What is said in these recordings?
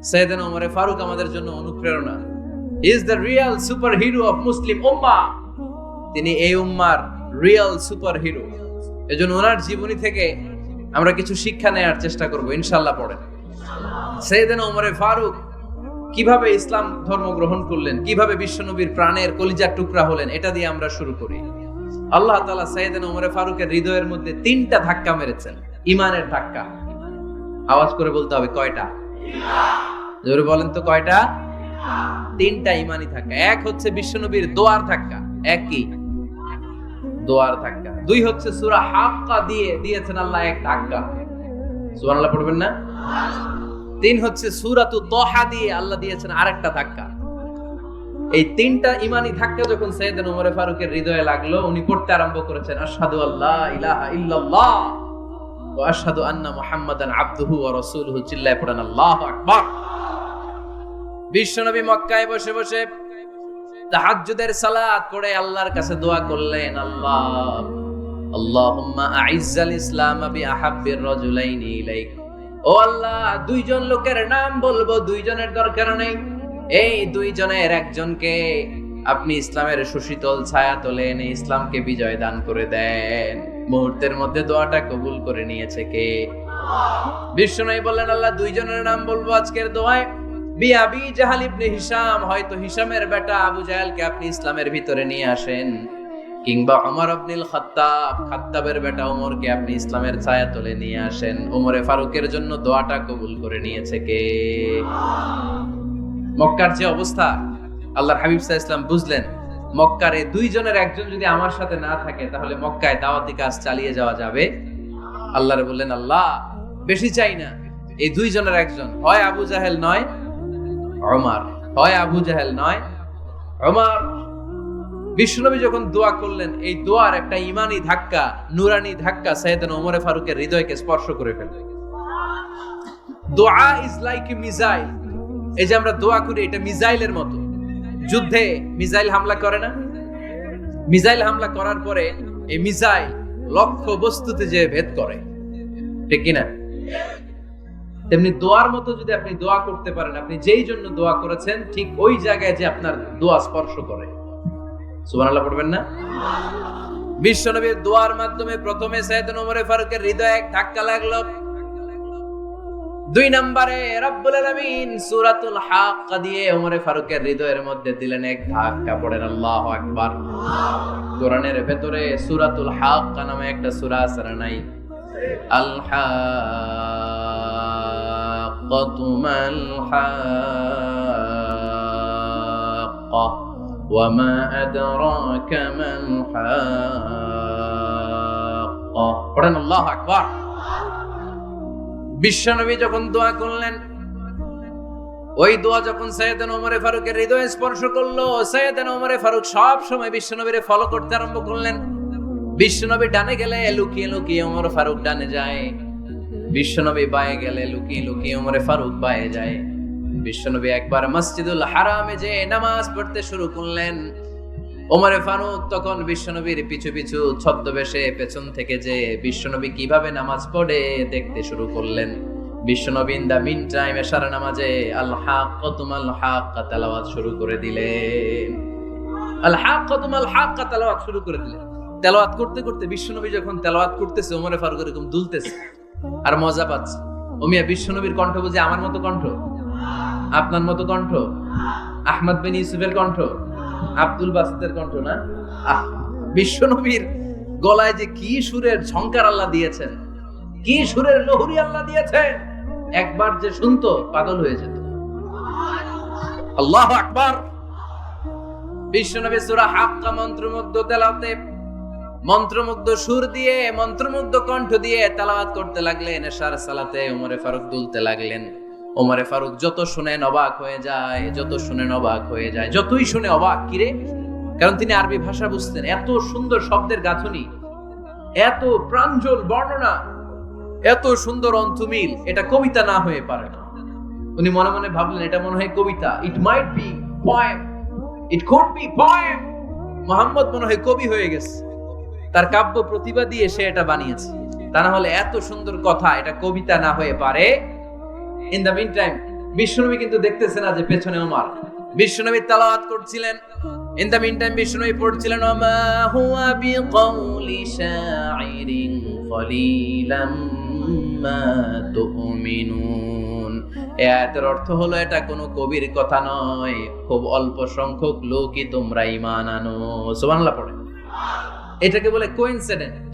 সাইয়েদনা ওমর ফারুক আমাদের জন্য অনুপ্রেরণা। He is the real super hero of Muslim উম্মাহ। তিনি এই উম্মার রিয়েল সুপার হিরো। এজন্য ওনার জীবনী থেকে আমরা কিছু শিক্ষা নেওয়ার চেষ্টা করব ইনশাআল্লাহ। পড়েন সাইয়েদনা ওমর ফারুক কিভাবে ইসলাম ধর্ম গ্রহণ করলেন, কিভাবে বিশ্বনবীর প্রাণের কলিজার টুকরা হলেন, এটা দিয়ে আমরা শুরু করি। আল্লাহ তাআলা সাইয়েদনা ওমর ফারুকের হৃদয়ের মধ্যে 3টা ধাক্কা মেরেছেন, ঈমানের ধাক্কা। আওয়াজ করে বলতে হবে কয়টা? জোরে বলেন তো কয়টা? 3টা ঈমানি ধাক্কা। এক হচ্ছে বিশ্বনবীর দোয়ার ধাক্কা। এক কি? দোয়ার ধাক্কা। 2 হচ্ছে সূরা হাক্কা দিয়ে দিয়েছেন আল্লাহ এক ধাক্কা। সুবহানাল্লাহ পড়বেন না? 3 হচ্ছে সূরাতু তাহা দিয়ে আল্লাহ দিয়েছেন আরেকটা ধাক্কা। এই 3টা ঈমানি ধাক্কা যখন সাইয়েদনা ওমর ফারুকের হৃদয়ে লাগলো, উনি পড়তে আরম্ভ করেছেন আশহাদু আল্লা ইলাহা ইল্লাল্লাহ ওয়া আশহাদু আন্না মুহাম্মাদান আবদুহু ওয়া রাসূলুহু। চিল্লায়ে পড়েন আল্লাহু আকবার। বিশ্বনবী মক্কায় বসে বসে তাহাজ্জুদের সালাত পড়ে আল্লাহর কাছে দোয়া করলেন, আল্লাহুম্মা আইজ্জাল ইসলাম বিআহাব্বির রাজুলাইনি ইলাইক। ও আল্লাহ, 2 জন লোকের নাম বলবো, 2 জনের দরকার নেই। এই 2 জনের একজনকে আপনি ইসলামের সুশীতল ছায়া তলে এনে ইসলামকে বিজয় দান করে দেন। মুহূর্তের মধ্যে দোয়াটা কবুল করে নিয়েছে কে? বিশ্বনবী বললেন, আল্লাহ 2 জনের নাম বলবো আজকের দোয়ায়। আবি জাহাল ইবনে হিশাম, হয়তো হিশামের বেটা আবু জাহেলকে আপনি ইসলামের ভিতরে নিয়ে আসেন, কিংবা ওমর ইবনুল খাত্তাব, খাত্তাবের বেটা ওমরকে আপনি ইসলামের ছায়া তলে নিয়ে আসেন। ওমরে ফারুকের জন্য দোয়াটা কবুল করে নিয়েছে কে? মক্কার যে অবস্থা, আল্লাহর হাবিব সাল্লাল্লাহু আলাইহি ওয়াসাল্লাম বুঝলেন মক্কার এই 2 জনের একজন যদি আমার সাথে না থাকে তাহলে মক্কায় দাওয়াতি কাজ চালিয়ে যাওয়া যাবে। আল্লাহরে বললেন, আল্লাহ বেশি চাই না, এই 2 জনের একজন, হয় আবু জাহেল নয় ওমর, হয় আবু জাহেল নয় ওমর। বিশ্বনবী যখন দোয়া করলেন, এই দোয়ার একটা ঈমানি ধাক্কা, নূরানি ধাক্কা সাইয়েদনা ওমর ফারুকের হৃদয়কে স্পর্শ করে ফেলল। দোয়া ইজ লাইক এ মিসাইল। এই যে আমরা দোয়া করি, এটা মিসাইলের মতো। যুদ্ধে মিসাইল হামলা করে না? মিসাইল হামলা করার পরে এই মিসাইল লক্ষ্য বস্তুতে যে ভেদ করে, ঠিক কি না? তেমনি দোয়ার মতো যদি আপনি দোয়া করতে পারেন, আপনি যেই জন্য দোয়া করেছেন ঠিক ওই জায়গায় যে আপনার দোয়া স্পর্শ করে। সুবহানাল্লাহ পড়বেন না? বিশ্বনবীর দোয়ার মাধ্যমে প্রথমে সাইয়েদনা ওমর ফারুকের হৃদয়ে এক ধাক্কা লাগলো। 2 নম্বরে রব্বুল আলামিন সূরাতুল হাক্কা দিয়ে ওমর ফারুকের হৃদয়ের মধ্যে দিলেন এক ধাক্কা। পড়েন আল্লাহু আকবার। কোরআনের ভেতরে সূরাতুল হাক্কা নামে একটা সূরা আছে না নাই? আল হাক্কাতু মাল হাক্কা ওয়া মা আদরাকা মাল হাক্কা। পড়েন আল্লাহু আকবার। বিশ্বনবী যখন দোয়া করলেন, ওই দোয়া যখন সাইয়েদনা ওমর ফারুকের হৃদয়ে স্পর্শ করলো, সাইয়েদনা ওমর ফারুক সব সময় বিশ্বনবীরে ফলো করতে আরম্ভ করলেন। বিশ্বনবী ডানে গেলে লুকিয়ে লুকিয়ে ওমর ফারুক ডানে যায়, বিশ্বনবী বায়ে গেলে লুকিয়ে লুকিয়ে ওমর ফারুক বায়ে যায়। বিশ্বনবী একবার মসজিদুল হারামে যে নামাজ পড়তে শুরু করলেন, ওমর ফারুক তখন বিশ্বনবীর পিছু পিছু ছদ্মবেশে পেছন থেকে যে বিশ্বনবী কিভাবে নামাজ পড়ে দেখতে শুরু করলেন। বিশ্বনবী ইন দা মিন টাইম এশার নামাজে আল হাক্কাতু মাল হাক্কা তেলাওয়াত শুরু করে দিলেন। আল হাক্কাতু মাল হাক্কা তেলাওয়াত শুরু করে দিলেন। তেলাওয়াত করতে করতে বিশ্বনবী যখন তেলাওয়াত করতেছে, ওমর ফারুক এরকম দুলতেছে আর মজা পাচ্ছে। ওমিয়া বিশ্বনবীর কণ্ঠ বুঝি আমার মতো কণ্ঠ, আপনার মতো কণ্ঠ, আহমদ বিন ইউসুফের কণ্ঠ, আব্দুল বাসিতের কণ্ঠ না? বিশ্বনবীর গলায় যে কি সুরের ঝংকার আল্লাহ দিয়েছেন, কি সুরের লহরী আল্লাহ দিয়েছেন, একবার যে শুনতো পাগল হয়ে যেত। আল্লাহু আকবার। বিশ্বনবী সূরা হাক্কা মন্ত্রমুগ্ধ তেলাওয়াতে, মন্ত্রমুগ্ধ সুর দিয়ে, মন্ত্রমুগ্ধ কণ্ঠ দিয়ে তেলাওয়াত করতে লাগলেন। এশার সালাতে ওমর ফারুক দুলতে লাগলেন। ওমর ফারুক যত শুনেন অবাক হয়ে যায়, যত শুনেন অবাক হয়ে যায়, যতই শুনে অবাক। কিরে? কারণ তিনি আরবি ভাষা বুঝতেন। এত সুন্দর শব্দের গাঁথনি, এত প্রাঞ্জল বর্ণনা, এত সুন্দর অন্তমিল, এটা কবিতা না হয়ে পারে না। উনি মনে মনে ভাবলেন, এটা মনে হয় কবিতা। It might be poem, it could be poem. Muhammad মনে হয় কবি হয়ে গেছে, তার কাব্য প্রতিভা দিয়ে সে এটা বানিয়েছে। তা না হলে এত সুন্দর কথা, এটা কবিতা না হয়ে পারে। ইন দ্য মিন টাইম বিশ্বনবী কিন্তু দেখতেছে না যে পেছনে ওমর। বিশ্বনবী তেলাওয়াত করছিলেন, ইন দ্য মিন টাইম বিশ্বনবী পড়ছিলেন ওমা হুয়া বিকাউলি শাইরিন কলিলাম মা তুমিনুন। এই আয়াতের অর্থ হলো এটা কোনো কবির কথা নয়, খুব অল্প সংখ্যক লোকই তোমরা ঈমান আনো। সুবহানাল্লাহ পড়ে। এটাকে বলে কোইন্সিডেন্ট।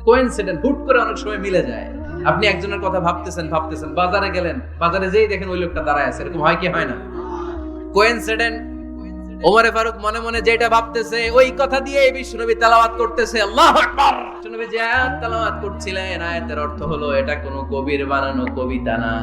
কোইন্সিডেন্ট হুট করে অনেক সময় মিলে যায়। আপনি একজনের কথা ভাবতেছেন বাজারে গেলেন, বাজারে যেই দেখেন ওই লোকটা দাঁড়ায় আছে, এরকম হয় কি হয় না? কোইন্সিডেন্ট। ওমর ফারুক মনে মনে যেটা ভাবতেছে ওই কথা দিয়ে বিশ্বনবী তেলাওয়াত করতেছে, আল্লাহু আকবার। বিশ্বনবী যে আয়াত তেলাওয়াত করছিলেন, আয়াতের অর্থ হলো এটা কোনো কবির বানানো কবিতা না,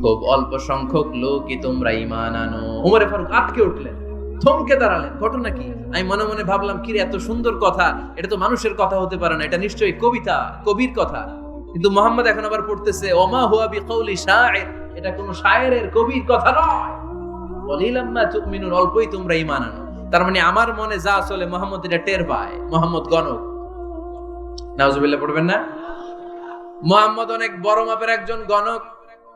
খুব অল্প সংখ্যক লোকই তোমরা ঈমান আনো। ওমর ফারুক আটকে উঠলেন, থমকে দাঁড়ালেন। ঘটনা কি? আমি মনে মনে ভাবলাম, কি রে এত সুন্দর কথা, এটা তো মানুষের কথা হতে পারে না, এটা নিশ্চয়ই কবিতা, কবির কথা। কিন্তু মুহাম্মদ এখন আবার পড়তেছে ওমা হুয়া বিকাউলি শাইর, এটা কোনো শায়েরের কবির কথা নয়। কলিলাম মা তুমিনুন, অল্পই তোমরা ঈমান আনো। তার মানে আমার মনে যা চলে মুহাম্মদ এটা টের পায়। মুহাম্মদ গণক। নাউজুবিল্লাহ পড়বেন না? মুহাম্মদ অনেক বড় মাপের একজন গণক।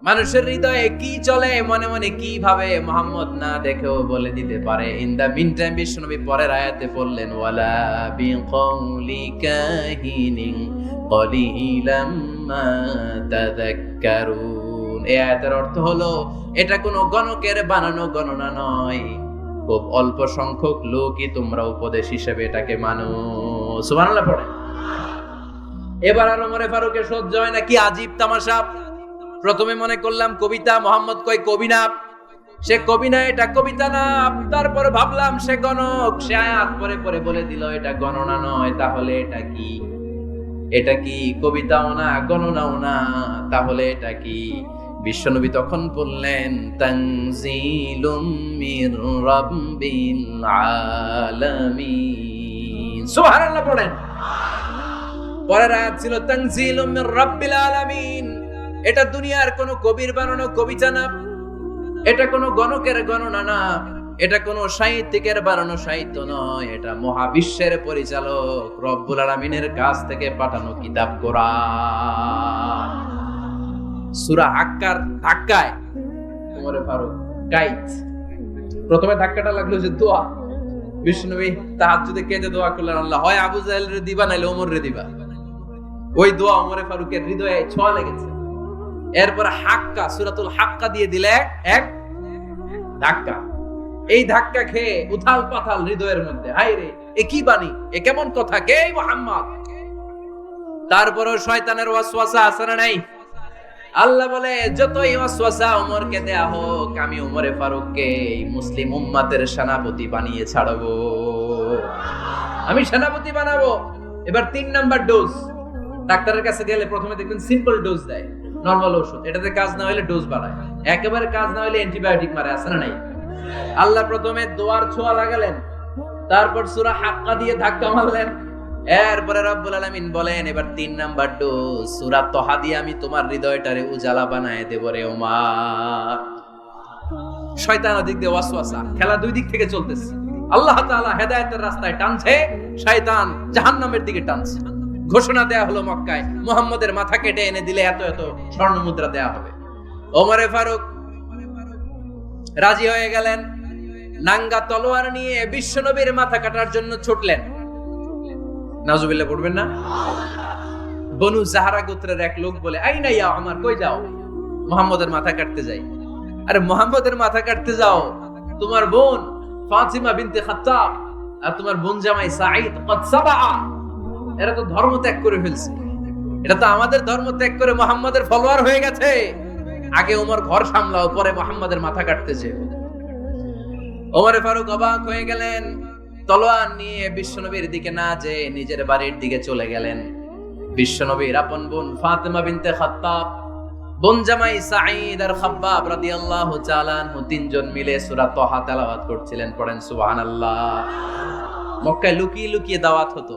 মানুষের হৃদয়ে কি চলে, মনে মনে কি ভাবে, মুহাম্মদ না দেখেও বলে দিতে পারে। ইন দা মিন টাইম বিশ্বনবী পরের আয়াতে পড়লেন ওয়ালা বিকাউলি কাহিনিন কলিলাম মা তাযাক্কারুন। এই আয়াতের অর্থ হলো এটা কোনো গণকের বানানো গণনা নয়, খুব অল্প সংখ্যক লোকই তোমরা উপদেশ হিসেবে এটাকে মানো। সুবহানাল্লাহ পড়ে। এবার আর ওমর ফারুকের সহ্য হয় না, কি আজীব তামাশা। প্রথমে মনে করলাম কবিতা, মোহাম্মদ কয় কবি না, সে কবি না, এটা কবিতা না। তারপর ভাবলাম সে গণক, সে আয়াত পরে পরে বলে দিল এটা গণনা নয়, তাহলে এটা কি? এটা কি কবিতাও না, গণনাও না, তাহলে এটা কি? বিশ্বনবী তখন বললেন তানজিলুম মির রাব্বিল আলামিন। সুবহানাল্লাহ পড়েন। পরের আয়াত ছিল তানজিলুম মির রাব্বিল আলামিন। এটা দুনিয়ার কোনো কবির বানানো কবিতা না, এটা কোনো গণকের গণনা না, এটা কোনো সাহিত্যিকের বানানো সাহিত্য নয়, এটা মহাবিশ্বের পরিচালক রব্বুল আলামিনের কাছ থেকে পাঠানো কিতাব কোরআন। সূরা হাক্কার ধাক্কায় ওমর ফারুক কাইত। প্রথমে ধাক্কাটা লাগলো যে দোয়া। বিশ্বনবী তাহাজ্জুদে কেঁদে দোয়া করলেন, আল্লাহ হয় আবু জাহেলের দিবা নাইলে ওমর রে দিবা। ওই দোয়া ওমর ফারুকের হৃদয়ে ছোঁয়া লেগেছে। এরপর হাক্কা, সূরাতুল হাক্কা দিয়ে দিলে এক ধাক্কা। এই ধাক্কা খেয়ে উথাল পাথাল হৃদয়ের মধ্যে, হায় রে এ কি বাণী, এ কেমন কথা, কে মুহাম্মদ? তারপরও শয়তানের ওয়াসওয়াসা আছে না নাই? আল্লাহ বলে যতই ওয়াসওয়াসা ওমরকে দেয়া হোক, আমি ওমরে ফারুককে মুসলিম উম্মাতের সেনাপতি বানিয়ে ছাড়বো, আমি সেনাপতি বানাবো। এবার 3 নাম্বার ডোজ। ডাক্তারের কাছে গেলে প্রথমে দেখবেন সিম্পল ডোজ দেয়, নরমাল ওষুধ, এটাতে কাজ না হলে ডোজ বাড়ায়, একেবারে কাজ না হলে অ্যান্টিবায়োটিক মারে, আছে না নাই? আল্লাহ প্রথমে দোয়ার ছোঁয়া লাগালেন, তারপর সূরা হাক্কা দিয়ে ধাক্কা মারলেন, এরপরে রব্বুল আলামিন বলেন এবার 3 নাম্বার ডোজ সূরা তহা দিয়ে আমি তোমার হৃদয়টারে উজালা বানায় দেব রে ওমর। শয়তান ওদিক দিয়ে ওয়াসওয়াসা, খেলা দুই দিক থেকে চলতেছে। আল্লাহ তাআলা হেদায়েতের রাস্তায় টানছে, শয়তান জাহান্নামের দিকে টানছে। ঘোষণা দেয়া হলো মক্কায়, মুহাম্মদের মাথা কেটে এনে দিলে এত এত স্বর্ণ মুদ্রা দেয়া হবে। ওমরে ফারুক রাজি হয়ে গেলেন, নাঙ্গা তলোয়ার নিয়ে বিশ্বনবীর মাথা কাটার জন্য ছুটলেন। নাউজুবিল্লাহ পড়বেন না? বনু জাহরা গোত্রের এক লোক বলে, আইনা ইয়া ওমর, কই যাও? মুহাম্মদের মাথা কাটতে যাই। আরে মুহাম্মদের মাথা কাটতে যাও? তোমার বোন ফাতিমা বিনতে খাত্তাব আর তোমার বোন জামাই সাঈদ কদ সাবা, এরা তো ধর্ম ত্যাগ করে ফেলছে, এটা তো আমাদের ধর্ম ত্যাগ করে মুহাম্মদের ফলোয়ার হয়ে গেছে। আগে ওমর ঘর সামলাও, পরে মুহাম্মদের মাথা কাটতেছে। ওমরে ফারুক অবাক হয়ে গেলেন, তলোয়ার নিয়ে বিশ্বনবীর দিকে না যেয়ে নিজের বাড়ির দিকে চলে গেলেন। বিশ্বনবীর আপন বোন ফাতিমা বিনতে খাত্তাব, বোন জামাই সাঈদ আর খাব্বাব রাদিয়াল্লাহু তাআলা আনহু, তিনজন মিলে সূরা তহা তেলাওয়াত করছিলেন। পড়েন সুবহানাল্লাহ। মক্কায় লুকিয়ে লুকিয়ে দাওয়াত হতো।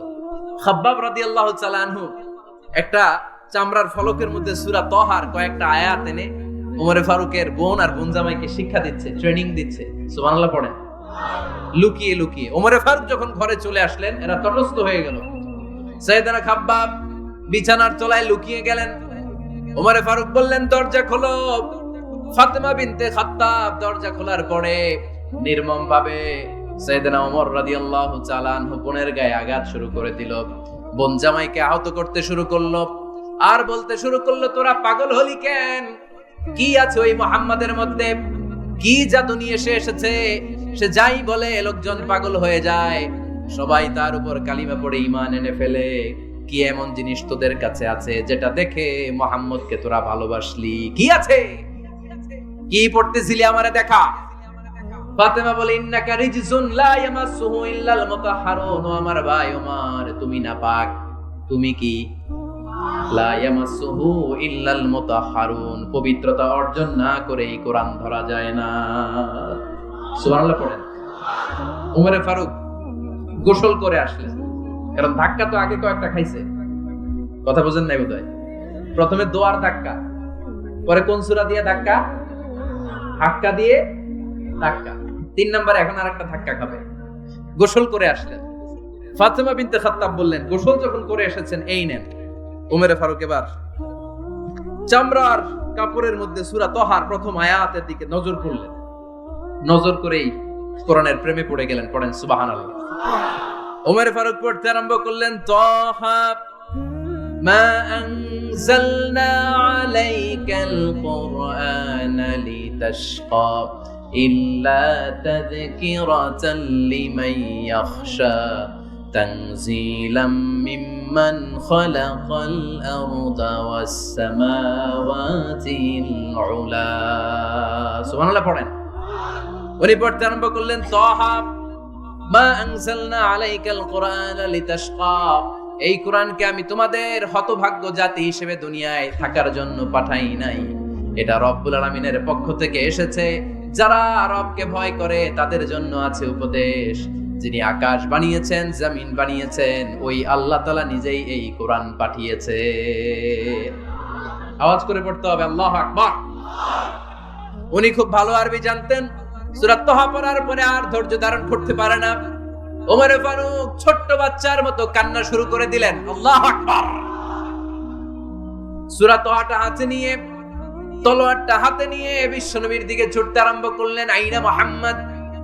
খাব্বাব রাদিয়াল্লাহু তাআলা আনহু একটা চামড়ার ফলকের মধ্যে সূরা তহার কয়েকটা আয়াত এনে ওমরে ফারুকের বোন আর বোন জামাইকে শিক্ষা দিচ্ছে, ট্রেনিং দিচ্ছে। সুবহানাল্লাহ পড়েন। লুকিয়ে লুকিয়ে ওমরে ফারুক যখন ঘরে চলে আসলেন, এরা তটস্থ হয়ে গেল। সাইয়েদনা খাব্বাব বিছানার তলায় লুকিয়ে গেলেন। ওমরে ফারুক বললেন, দরজা খোলো। ফাতেমা বিনতে খাত্তাব দরজা খোলার পরে নির্মম ভাবে সাইয়েদনা ওমর রাদিয়াল্লাহু তাআলা আনহু বোনের গায়ে আঘাত শুরু করে দিল। বোন জামাইকে আহত করতে শুরু করলো আর বলতে শুরু করলো, তোরা পাগল হলি কেন? কি আছে ওই মুহাম্মাদের মধ্যে? কি জাদু নিয়ে এসেছে? সে যাই বলে লোকজন পাগল হয়ে যায়, সবাই তার উপর কালিমা পড়ে ঈমান এনে ফেলে। কি এমন জিনিস তোদের কাছে আছে যেটা দেখে মুহাম্মদকে তোরা ভালোবাসলি? কি আছে? কি পড়তেছিলি আমারে দেখা। ফাতেমা বলে, ইন্নাকা রিজসুন লা ইয়ামাসসুহু ইল্লাল মুতাহহারুন। ও আমার ভাই ওমর, তুমি নাপাক। তুমি কি? লা ইয়ামাসসুহু ইল্লাল মুতাহহারুন, পবিত্রতা অর্জন না করে এই কোরআন ধরা যায় না। সুবহানাল্লাহ পড়েন। ওমরে ফারুক গোসল করে আসলেন, কারণ ধাক্কা তো আগে কয়েকটা খাইছে। কথা বুঝেন নাই বোধহয়? প্রথমে দোয়ার ধাক্কা, পরে কোন সূরা দিয়ে ধাক্কা? হাক্কা দিয়ে ধাক্কা। 3 নম্বরে এখন আরেকটা ধাক্কা খাবে। গোসল করে আসলেন। ফাতেমা বিনতে খাত্তাব বললেন, গোসল যখন করে এসেছেন, এই নেন। ওমরে ফারুক এবার চামড়ার কাপড়ের মধ্যে সূরা তহার প্রথম আয়াতের দিকে নজর করলেন। নজর করেই কোরআনের প্রেমে পড়ে গেলেন। পড়েন সুবহানাল্লাহ। ওমরে ফারুক পড়তে আরম্ভ করলেন, তহা মা আনজালনা আলাইকাল কুরআনা লিতাশকা ইল্লা তাযকিরাতান লিমান ইয়াখশা তানজিলাম মিম্মান খালাকাল আরদা ওয়াস সামাওয়াতিল উলা। সুবহানাল্লাহ পড়েন। উনি পড়তে আরম্ভ করলেন, তহা মা আনজালনা আলাইকাল কুরআনা লিতাশকা, এই কোরআনকে আমি তোমাদের হতভাগ্য জাতি হিসেবে দুনিয়ায় থাকার জন্য পাঠাই নাই। এটা রব্বুল আলামিনের পক্ষ থেকে এসেছে। যারা রবকে ভয় করে তাদের জন্য আছে উপদেশ। যিনি আকাশ বানিয়েছেন, জমিন বানিয়েছেন, ওই আল্লাহ তাআলা নিজেই এই কোরআন পাঠিয়েছে। আওয়াজ করে পড়তে হবে, আল্লাহু আকবার। উনি খুব ভালো আরবি জানতেন। সূরা তহা পড়ার পরে আর ধৈর্য ধারণ করতে পারে না। ওমর ফারুক ছোট্ট বাচ্চার মতো কান্না শুরু করে দিলেন। আল্লাহু আকবার। সূরা তহাটা হাতে নিয়ে, তলোয়ারটা হাতে নিয়ে বিশ্বনবীর দিকে ছুটতে আরম্ভ করলেন। আইনা মুহাম্মদ,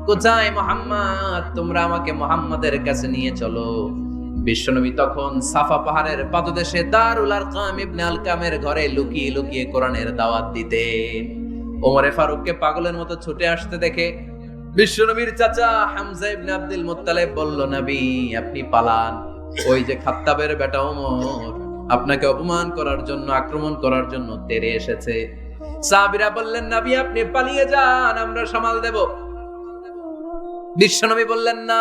কোথায় মুহাম্মদ? তোমরা আমাকে মুহাম্মাদের কাছে নিয়ে চলো। বিশ্বনবী তখন সাফা পাহাড়ের পাদদেশে দারুল আরকাম ইবনে আলকামের ঘরে লুকিয়ে লুকিয়ে কোরআনের দাওয়াত দিতেন। ওমরে ফারুককে পাগলের মতো ছুটে আসতে দেখে বিশ্বনবীর চাচা হামজা ইবনে আব্দুল মুত্তালিব বলল, নবী আপনি পালান। ওই যে খাত্তাবের বেটা ওমর আপনাকে অপমান করার জন্য, আক্রমণ করার জন্য তেড়ে এসেছে। সাহাবীরা বললেন, নবী আপনি পালিয়ে যান, আমরা সামাল দেব। বিশ্বনবী বললেন, না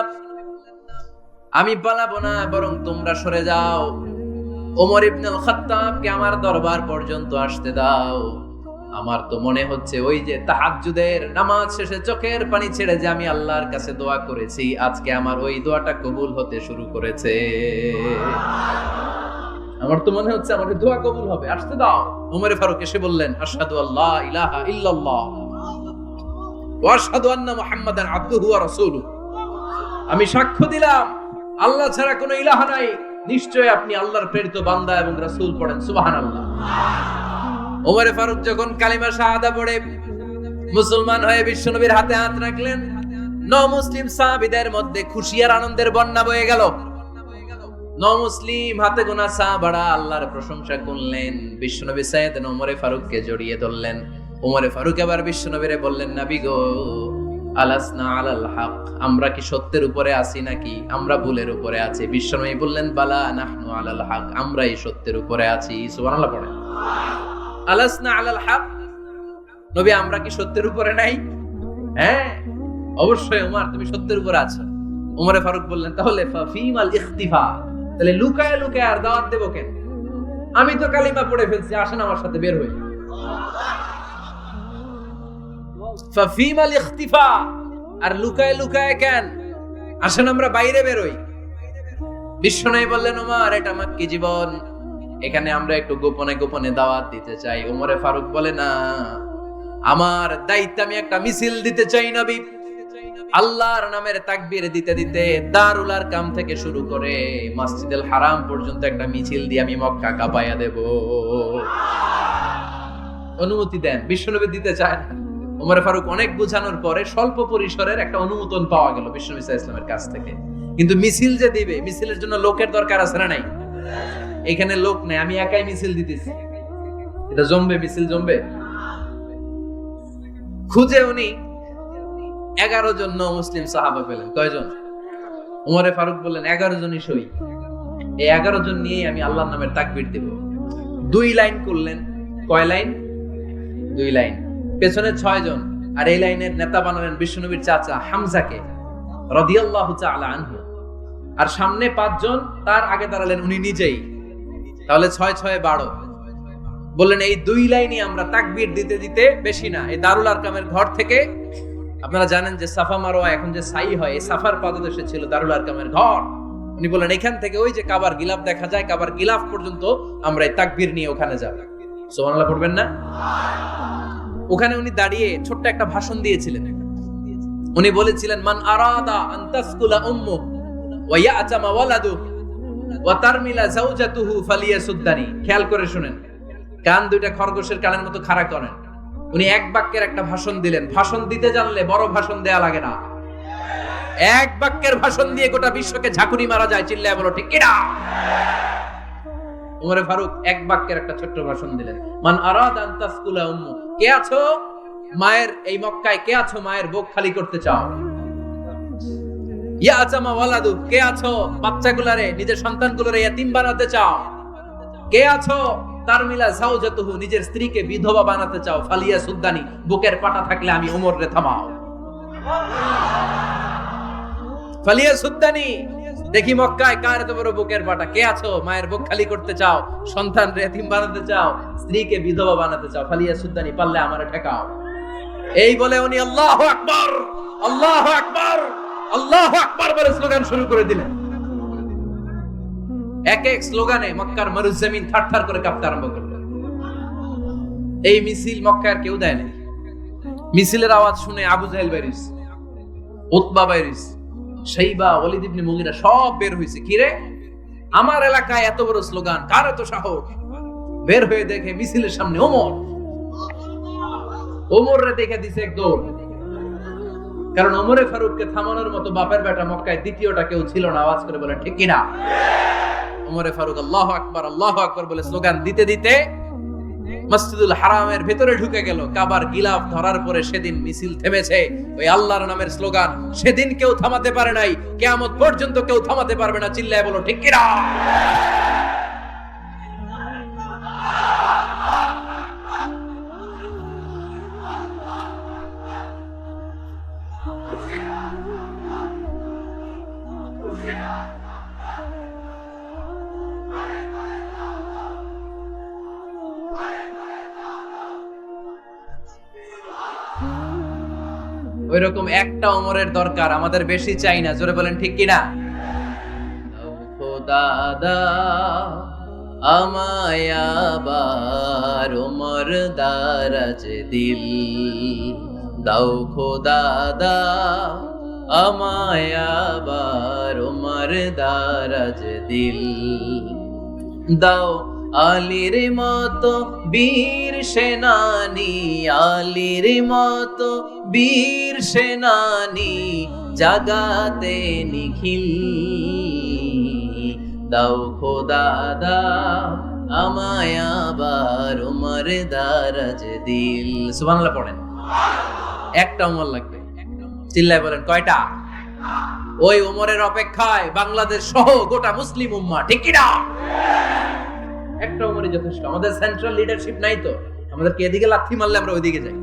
আমি পালাবো না, বরং তোমরা সরে যাও। ওমর ইবনুল খাত্তাবকে আমার দরবার পর্যন্ত আসতে দাও। আমার তো মনে হচ্ছে ওই যে তাহাজ্জুদের নামাজ শেষে চোখের পানি ছেড়ে যে আমি আল্লাহর কাছে দোয়া করেছি, আজকে আমার ওই দোয়াটা কবুল হতে শুরু করেছে। আমার তো মনে হচ্ছে আমার দোয়া কবুল হবে, আসতে দাও। ওমর ফারুক এসে বললেন, আশহাদু আল্লা ইলাহা ইল্লাল্লাহ ওয়া আশহাদু আন্না মুহাম্মাদান আবদুহু ওয়া রাসূলুহু। আমি সাক্ষ্য দিলাম আল্লাহ ছাড়া কোনো ইলাহ নাই, নিশ্চয় আপনি আল্লাহর প্রেরিত বান্দা এবং রাসূল। পড়েন সুবহানাল্লাহ। ওমর ফারুক যখন কালিমা শাহাদা পড়ে মুসলমান হয়ে বিশ্বনবীর হাতে হাত রাখলেন, মুসলিম সাহাবীদের মধ্যে খুশি আর আনন্দের বন্যা বয়ে গেল। মুসলিম হাতে গোনা সাহাবারা আল্লাহর প্রশংসা করলেন। বিশ্বনবী সাইয়েদনা ওমর ফারুককে জড়িয়ে ধরলেন। ওমর ফারুক আবার বিশ্বনবীরে বললেন, নবী গো, আলাসনা আলাল হক, আমরা কি সত্যের উপরে আছি নাকি আমরা ভুলের উপরে আছি? বিশ্বনবী বললেন, বালা নাহনু আলাল হক, আমরাই সত্যের উপরে আছি। সুবহানাল্লাহ পড়েন। আলাসনা আলাল হক, নবী আমরা কি সত্যের উপরে নাই? হ্যাঁ অবশ্যই ওমর, তুমি সত্যের উপরে আছো। ওমরে ফারুক বললেন, তাহলে ফাফিমাল ইখতিফা, তাহলে লুকায় লুকায় আর দাওয়াত দেব কেন? আমি তো কালিমা পড়ে ফেলছি, আসেন আমার সাথে বের হই। ফাফিমাল ইখতিফা, আর লুকায় লুকায় কেন? আসেন আমরা বাইরে বের হই। বিশ্বনবী বললেন, ওমর এটা মাক্কি জীবন, এখানে আমরা একটু গোপনে গোপনে দাওয়াত দিতে চাই। ওমরে ফারুক বলে, না, আমার দায়িত্ব, আমি একটা মিছিল দিতে চাই নবী। আল্লাহর নামের তাকবীর দিতে দিতে দারুল আরকাম থেকে শুরু করে মসজিদুল হারাম পর্যন্ত একটা মিছিল দিয়ে আমি মক্কা কাঁপাইয়া দেব। অনুমতি দেন, বিশ্বনবী দিতে চায় না। ওমর ফারুক অনেক বোঝানোর পরে স্বল্প পরিসরের একটা অনুমোদন পাওয়া গেল বিশ্বনবী সাল্লাল্লাহু আলাইহি ওয়াসাল্লামের কাছ থেকে। কিন্তু মিছিল যে দিবে, মিছিলের জন্য লোকের দরকার আছে না নাই? এখানে লোক নেই, আমি একাই মিছিল দিতেছি, এটা জমবে? মিছিল জমবে? খুঁজে উনি 11 জন মুসলিম সাহাবা পেলেন। কয়জন? ওমরে ফারুক বললেন 11 জনই সই। এই 11 জন নিয়ে আমি আল্লাহর নামের তাকবীর দেব। 2 লাইন করলেন। কয় লাইন? 2 লাইন। পেছনে 6 জন, আর এই লাইনের নেতা বানালেন বিশ্বনবীর চাচা হামজাকে রাদিয়াল্লাহু তাআলা আনহু। আর সামনে 5 জন, তার আগে দাঁড়ালেন উনি নিজেই। তাহলে 6 6 12। বললেন এই 2 লাইনই আমরা তাকবীর দিতে দিতে, বেশি না, এই দারুল আরকামের ঘর থেকে, আপনারা জানেন যে সাফা মারওয়া এখন যে সাই হয়, এই সাফার পাদদেশে ছিল দারুল আরকামের ঘর। উনি বললেন এখান থেকে ওই যে কাবার গিলাফ দেখা যায়, কাবার গিলাফ পর্যন্ত আমরা এই তাকবীর নিয়ে ওখানে যাব। সুবহানাল্লাহ পড়বেন না? ওখানে উনি দাঁড়িয়ে ছোট্ট একটা ভাষণ দিয়েছিলেন। উনি বলেছিলেন মান আরাদা আন তাসকুলা উম্মু ওয়া ইয়াতামা ওয়ালাদু ওয়া তারমিলা যাওজাতুহু ফালিয়াসুদ্দানি। খেয়াল করে শুনেন, কান দুইটা খরগোশের কানের মতো খাড়া করেন। উনি এক বাক্যের একটা ভাষণ দিলেন। ভাষণ দিতে জানলে বড় ভাষণ দেয়া লাগে না, এক বাক্যের ভাষণ দিয়ে গোটা বিশ্বকে ঝাঁকুনি মারা যায়। চিল্লায় বলো ঠিক কিনা? ওমরে ফারুক এক বাক্যের একটা ছোট্ট ভাষণ দিলেন। মান আরাদা আন তাসকুলা উম্মু, কে আছো মায়ের এই মক্কায়, কে আছো মায়ের বুক খালি করতে চাও? ইয়া আচামা ওয়ালাদু, কে আছো বাচ্চাগুলারে, নিজের সন্তানগুলোরে ইয়াতিম বানাতে চাও? কে আছো তারমিলা যাওজাতুহু, নিজের স্ত্রীকে বিধবা বানাতে চাও? ফালিয়া সুদ্দানি, বুকের পাটা থাকলে আমি ওমর রে থামাও। ফালিয়া সুদ্দানি, দেখি মক্কায় কার এত বড় বুকের পাটা। কে আছো মায়ের বুক খালি করতে চাও, সন্তান রে এতিম বানাতে চাও, স্ত্রীকে বিধবা বানাতে চাও? ফালিয়া সুদ্দানি, পারলে আমারে ঠেকাও। এই বলে উনি আল্লাহু আকবার, আল্লাহু আকবার, আল্লাহু আকবার বলে স্লোগান শুরু করে দিলেন। এক এক স্লোগানে মক্কার মরুজমিন থারথার করে কাঁপতে আরম্ভ করল। এই মিছিল মক্কার কেউ দেয় নাই। মিছিলের আওয়াজ শুনে আবু জাহেল বাইরিস, উতবা বাইরিস, শাইবা, ওয়ালিদ ইবনে মুগিরা সব বের হইছে। কিরে, আমার এলাকায় এত বড় স্লোগান, কার এত সাহস? বের হয়ে দেখে মিছিলের সামনে ওমর। ওমর রে দেখে দিছে এক দৌড়। কারণ ওমরে ফারুককে থামানোর মতো বাপের বেটা মক্কায় দ্বিতীয়টা কেউ ছিল না। আওয়াজ করে বলেন ঠিক কিনা? ওমরে ফারুক আল্লাহু আকবার, আল্লাহু আকবার বলে স্লোগান দিতে দিতে মসজিদুল হারামের ভেতরে ঢুকে গেল। কাবার গিলাফ ধরার পরে সেদিন মিছিল থেমেছে। ওই আল্লাহর নামের স্লোগান সেদিন কেউ থামাতে পারে নাই, কিয়ামত পর্যন্ত কেউ থামাতে পারবে না। চিল্লায় বলো ঠিক কিনা? ওইরকম একটা ওমরের দরকার, আমাদের বেশি চাই না। জোরে বলেন ঠিক কিনা? খোদা আমায় আবার ওমর দারাজ দিল দাও, খোদা আমায় আবার ওমর দারাজ দিল দাও। আলীর মতো বীর সেনানি, আলীর মতো বীর সেনানি জাগাতে নিখিল দাও, খোদা আমায় আবার ওমর দারাজ দিল। সুবহানাল্লাহ পড়েন। একটা ওমর লাগবে। চিল্লায় বলেন কয়টা? ওই ওমরের অপেক্ষায় বাংলাদেশ সহ গোটা মুসলিম উম্মাহ, ঠিক কি না? একটা ওমরই যথেষ্ট। আমাদের সেন্ট্রাল লিডারশিপ নাই তো, আমাদেরকে এদিকে লাথি মারলে আমরা ওইদিকে যাই,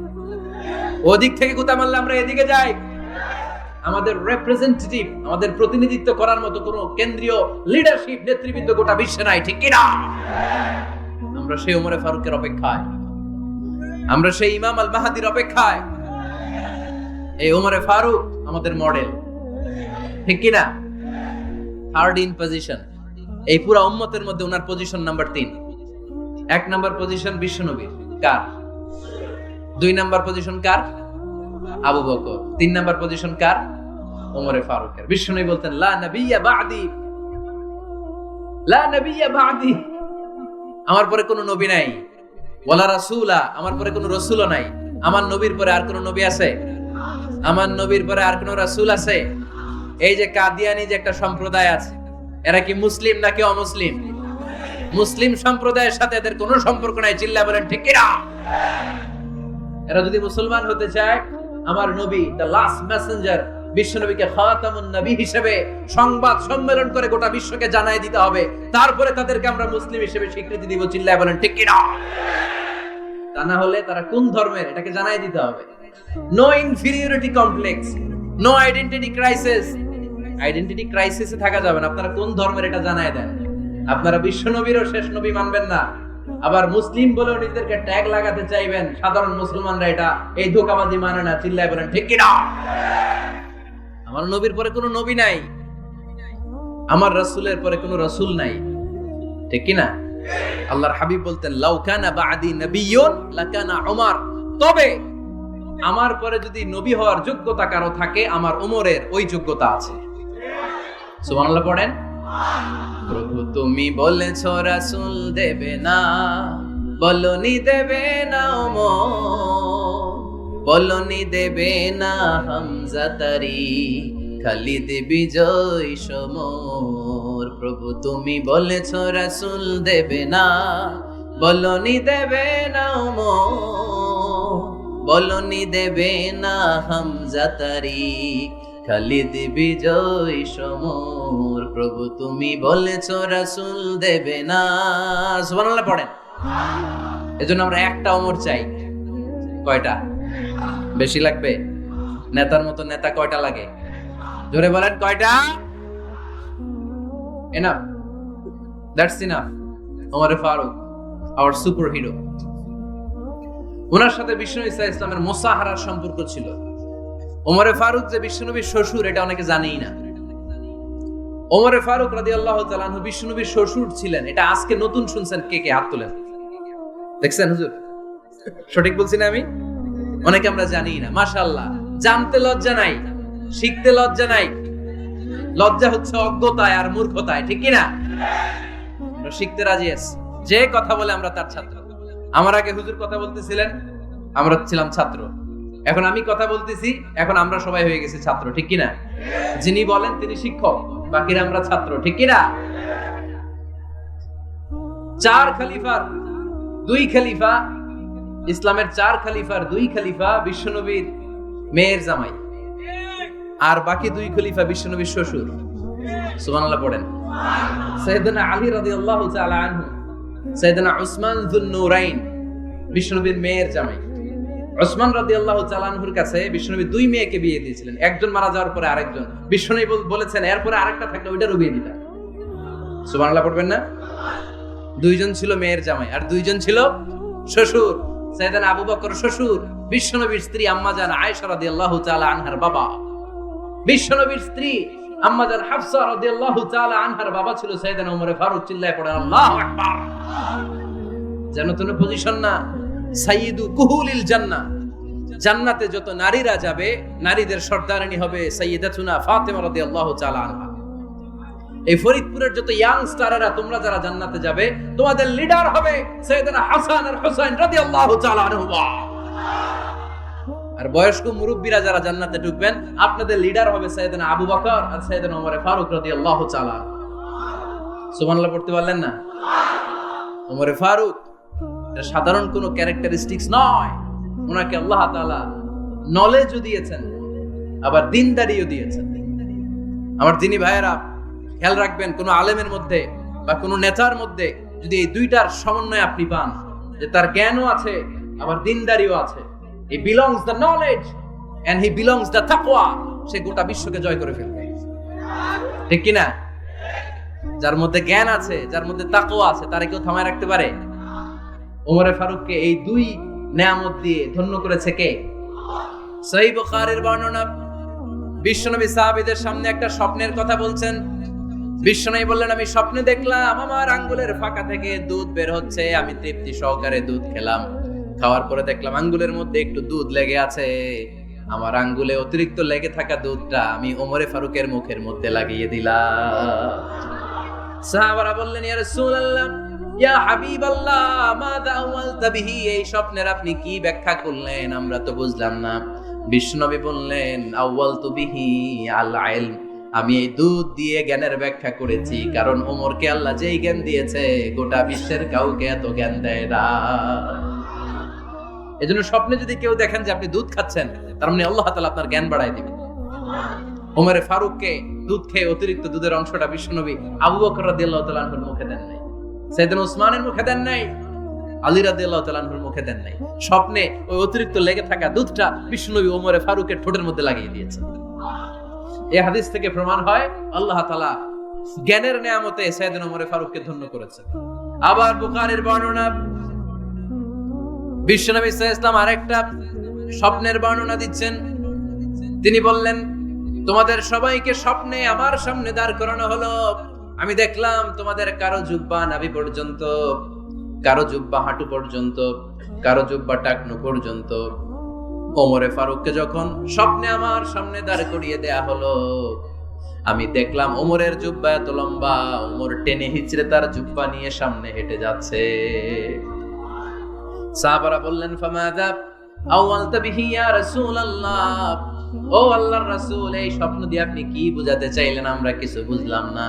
ওদিক থেকে গুতা মারলে আমরা এদিকে যাই। আমাদের রিপ্রেজেন্টেটিভ, আমাদের প্রতিনিধিত্ব করার মতো কোনো কেন্দ্রীয় লিডারশিপ নেতৃবৃন্দ গোটা বিশ্বে নাই, ঠিক কি না? আমরা সেই ওমরে ফারুকের অপেক্ষায়, আমরা সেই ইমাম আল মাহাদির অপেক্ষায়। এই ওমরে ফারুক আমাদের মডেল, ঠিক কি না? থার্ড ইন পজিশন এই পুরো উম্মতের মধ্যে ওনার পজিশন নাম্বার 3। 1 নাম্বার পজিশন বিশ্বনবীর, কার? 2 নাম্বার পজিশন কার? আবু বকর। 3 নাম্বার পজিশন কার? ওমরে ফারুকের। বিশ্বনবী বলতেন লা নবিয়্যা বা'দি, লা নবিয়্যা বা'দি, আমার পরে কোনো নবী নাই। ওয়ালা রাসূলা, আমার পরে কোনো রাসূলও নাই। আমার নবীর পরে আর কোনো নবী আছে? আমার নবীর পরে আর কোনো রাসূল আছে? এই যে কাদিয়ানি যে একটা সম্প্রদায় আছে, এরা কি মুসলিম নাকি অমুসলিম? মুসলিম সম্প্রদায়ের সাথে এদের কোনো সম্পর্ক নাই। চিল্লায়ে বলেন ঠিক কিনা? এরা যদি মুসলমান হতে চায়, আমার নবী দ্য লাস্ট মেসেঞ্জার, বিশ্ব নবীকে খাতামুন নবী হিসেবে সংবাদ সম্মেলন করে গোটা বিশ্বকে জানাই দিতে হবে, তারপরে তাদেরকে আমরা মুসলিম হিসেবে স্বীকৃতি দিব। চিল্লায়ে বলেন ঠিক কিনা? তা না হলে তারা কোন ধর্মের এটাকে জানাই দিতে হবে। No inferiority complex, no identity crisis. Identity ক্রাইসিসে থাকা যাবে না। আপনারা কোন ধর্মের এটা জানাই দেন। আপনারা বিশ্ব নবীরও শেষ নবী মানবেন না, আবার মুসলিম বলেও নিজেদেরকে ট্যাগ লাগাতে চাইবেন। সাধারণ মুসলমানরা এটা এই ধোঁকাবাজি মানে না। চিল্লায়ে বলেন ঠিক কিনা? আমার নবীর পরে কোনো নবী নাই, আমার রাসূলের পরে কোনো রাসূল নাই, ঠিক কিনা? আল্লাহর হাবিব বলতেন, লাউ কানা বা'দি নাবিয়্যুন লাকানা উমর, তবে আমার পরে যদি নবী হওয়ার যোগ্যতা কারো থাকে, আমার ওমরের ওই যোগ্যতা আছে। সুবহানাল্লাহ পড়েন। প্রভু তুমি বলেছো রাসূল দেবে না, বলনি দেবে না ওমর, বলনি দেবে না হামজা তারি, খালিদ বিজয় সমর। প্রভু তুমি বলেছো রাসূল দেবে না, বলনি দেবে না ওমর, বলনি দেবে না হামজা তারি, খালিদ বিজয় সমর। প্রভু তুমি বলেছো রাসূল দেবে না। সুবহানাল্লাহ পড়েন। এজন্য আমরা একটা ওমর চাই। কয়টা? বেশি লাগবে? নেতার মতো নেতা কয়টা লাগে? জোরে বলেন কয়টা? Enough, that's enough. Omar Farooq, our super hero. ওনার সাথে বিশ্বনবী সাল্লাল্লাহু আলাইহি ওয়াসাল্লামের মুসাহারার সম্পর্ক ছিল। ওমর ফারুক যে বিশ্বনবীর শ্বশুর, এটা অনেকে জানেই না। ওমর ফারুক রাদিয়াল্লাহু তাআলা আনহু বিশ্বনবীর শ্বশুর ছিলেন। এটা আজকে নতুন শুনছেন। কে কে হাত তোলেন? দেখছেন হুজুর? সঠিক বলছি না আমি? অনেকে আমরা জানি না। মাশাআল্লাহ, জানতে লজ্জা নাই, শিখতে লজ্জা নাই। লজ্জা হচ্ছে অজ্ঞতায় আর মূর্খতায়, ঠিক কি না? আমরা শিখতে রাজি আছি। যে কথা বলে আমরা তার ছাত্র। আমার আগে হুজুর কথা বলতেছিলেন, আমরা ছিলাম ছাত্র। এখন আমি কথা বলতেছি, এখন আমরা সবাই হয়ে গেছি ছাত্র, ঠিক কি না? যিনি বলেন তিনি শিক্ষক, বাকিরা আমরা ছাত্র, ঠিক কি না? 4 খলিফার 2 খলিফা, ইসলামের 4 খলিফার 2 খলিফা বিশ্বনবীর মেয়ের জামাই, আর বাকি 2 খলিফা বিশ্বনবীর শ্বশুর। সুবহানাল্লাহ পড়েন। সাইয়েদনা আলী রাদিয়াল্লাহু তাআলা আনহু, সাইয়েদনা উসমান যুন নূরাইন বিশ্বনবীর মেয়ের জামাই। উসমান রাদিয়াল্লাহু তাআলা আনহুর কাছে বিশ্বনবী 2 মেয়েকে বিয়ে দিয়েছিলেন। একজন মারা যাওয়ার পরে আরেকজন। বিশ্বনবী বলেছেন, এরপরে আরেকটা থাকলে ওইটারও বিয়ে দিতাম। সুবহানাল্লাহ পড়বেন না? 2 জন ছিল মেয়ের জামাই, আর 2 জন ছিল শ্বশুর। সাইয়েদনা আবু বকর শ্বশুর, বিশ্বনবীর স্ত্রী আম্মাজান আয়েশা রাদিয়াল্লাহু তাআলা আনহার বাবা। বিশ্বনবীর স্ত্রী আম্মাজান হাফসা রাদিয়াল্লাহু তাআলা আনহার বাবা ছিল সাইয়েদনা ওমর ফারুক। চিল্লায়ে পড়েন আল্লাহু আকবার। যেন তেন পজিশন না। সাইয়্যিদু কুহুলিল জান্নাহ, জান্নাতে যত নারীরা যাবে, নারীদের সর্দারিনী হবে সাইয়্যিদাতুনা ফাতেমা রাদিয়াল্লাহু তাআলা আনহা। এই ফরিদপুরের যত ইয়াং স্টারেরা, তোমরা যারা জান্নাতে যাবে, তোমাদের লিডার হবে সাইয়েদনা হাসান আর হুসাইন রাদিয়াল্লাহু তাআলা আনহুমা। আর বয়স্ক মুরব্বীরা যারা জান্নাতে ঢুকবেন, আপনাদের লিডার হবে সাইয়েদনা আবু বকর আর সাইয়েদনা ওমর ফারুক রাদিয়াল্লাহু তাআলা। সুবহানাল্লাহ পড়তে পারলেন না? ওমর ফারুক এটা সাধারণ কোনো ক্যারেক্টারিস্টিক্স নয়। ওনাকে আল্লাহ তাআলা নলেজও দিয়েছেন, আবার দ্বীনদারিও দিয়েছেন। আমার দিনী ভাইয়েরা, খেয়াল রাখবেন, কোন আলেমের মধ্যে বা কোন নেতার মধ্যে যদি এই দুইটার সমন্বয় আপনি পান, যে তার জ্ঞানও আছে আবার দ্বীনদারিও আছে, he belongs the knowledge and he belongs the taqwa, সে গোটা বিশ্বকে জয় করে ফেলবে, ঠিক কি না? যার মধ্যে জ্ঞান আছে, যার মধ্যে তাকওয়া আছে, তারে কেউ থামায় রাখতে পারে? ওমর ফারুককে এই 2 নেয়ামত দিয়ে ধন্য করেছে কে? সহিহ বুখারীর বর্ণনা। বিশ্বনবী সাহাবীদের সামনে একটা স্বপ্নের কথা বলছেন। বিশ্বনবী বললেন, আমি স্বপ্নে দেখলাম আমার আঙ্গুলের ফাঁকা থেকে দুধ বের হচ্ছে। আমি তৃপ্তি সহকারে দুধ খেলাম। খাওয়ার পরে দেখলাম আঙ্গুলের মধ্যে একটু দুধ লেগে আছে। আমার আঙ্গুলে অতিরিক্ত লেগে থাকা দুধটা আমি ওমর ফারুকের মুখের মধ্যে লাগিয়ে দিলাম। সাহাবারা বললেন, ইয়া রাসূলুল্লাহ, ইয়া হাবিবাল্লাহ মাযা আওয়ালতা বিহি, এই স্বপ্নের আপনি কি ব্যাখ্যা করলেন, আমরা তো বুঝলাম না। বিশ্বনবী বললেন আওয়ালতু বিহি আল ইলম, আমি এই দুধ দিয়ে জ্ঞানের ব্যাখ্যা করেছি, কারণ ওমরকে আল্লাহ যেই জ্ঞান দিয়েছে গোটা বিশ্বের কাউকে এত জ্ঞান দেয় না। এজন্য স্বপ্নে যদি কেউ দেখেন যে আপনি দুধ খাচ্ছেন, তার মানে আল্লাহ তাআলা আপনার জ্ঞান বাড়ায় দিবেন। ওমরে ফারুককে দুধ খেয়ে অতিরিক্ত দুধের অংশটা বিশ্বনবী আবু বকর রাদিয়াল্লাহু তাআলা আনহুর মুখে দেন নাই, সাইয়েদনা উসমানের মুখে দেন নাই, আলী রাদিয়াল্লাহু তাআলা আনহুর মুখে দেন নাই। স্বপ্নে ওই অতিরিক্ত লেগে থাকা দুধটা বিশ্বনবী ওমরে ফারুকের ঠোঁটের মধ্যে লাগিয়ে দিয়েছেন। এই হাদিস থেকে প্রমাণ হয় আল্লাহ তাআলা জ্ঞানের নিয়ামতে সাইয়েদনা ওমরে ফারুককে ধন্য করেছেন। আবার বুখারীর বর্ণনা, বিশ্বনবী সাল্লাল্লাহু আলাইহি ওয়াসাল্লাম আরেকটা স্বপ্নের বর্ণনা দিচ্ছেন। তিনি বললেন, তোমাদের সবাইকে স্বপ্নে আমার সামনে দাঁড় করানো হলো। আমি দেখলাম তোমাদের কারো জুব্বা নাভি পর্যন্ত, কারো জুব্বা হাঁটু পর্যন্ত, কারো জুব্বা টাকনু পর্যন্ত। ওমরে ফারুককে যখন স্বপ্নে আমার সামনে দাঁড় করিয়ে দেয়া হলো, আমি দেখলাম ওমরের জুব্বা এত লম্বা, ওমর টেনে হিচড়ে তার জুব্বা নিয়ে সামনে হেঁটে যাচ্ছে। সাহাবারা বললেন, ফামাযা আওয়ালতা বিহি ইয়া রাসূলুল্লাহ, ও আল্লাহর রাসূল, এই স্বপ্ন দিয়ে আপনি কি বুঝাতে চাইলেন, আমরা কিছু বুঝলাম না।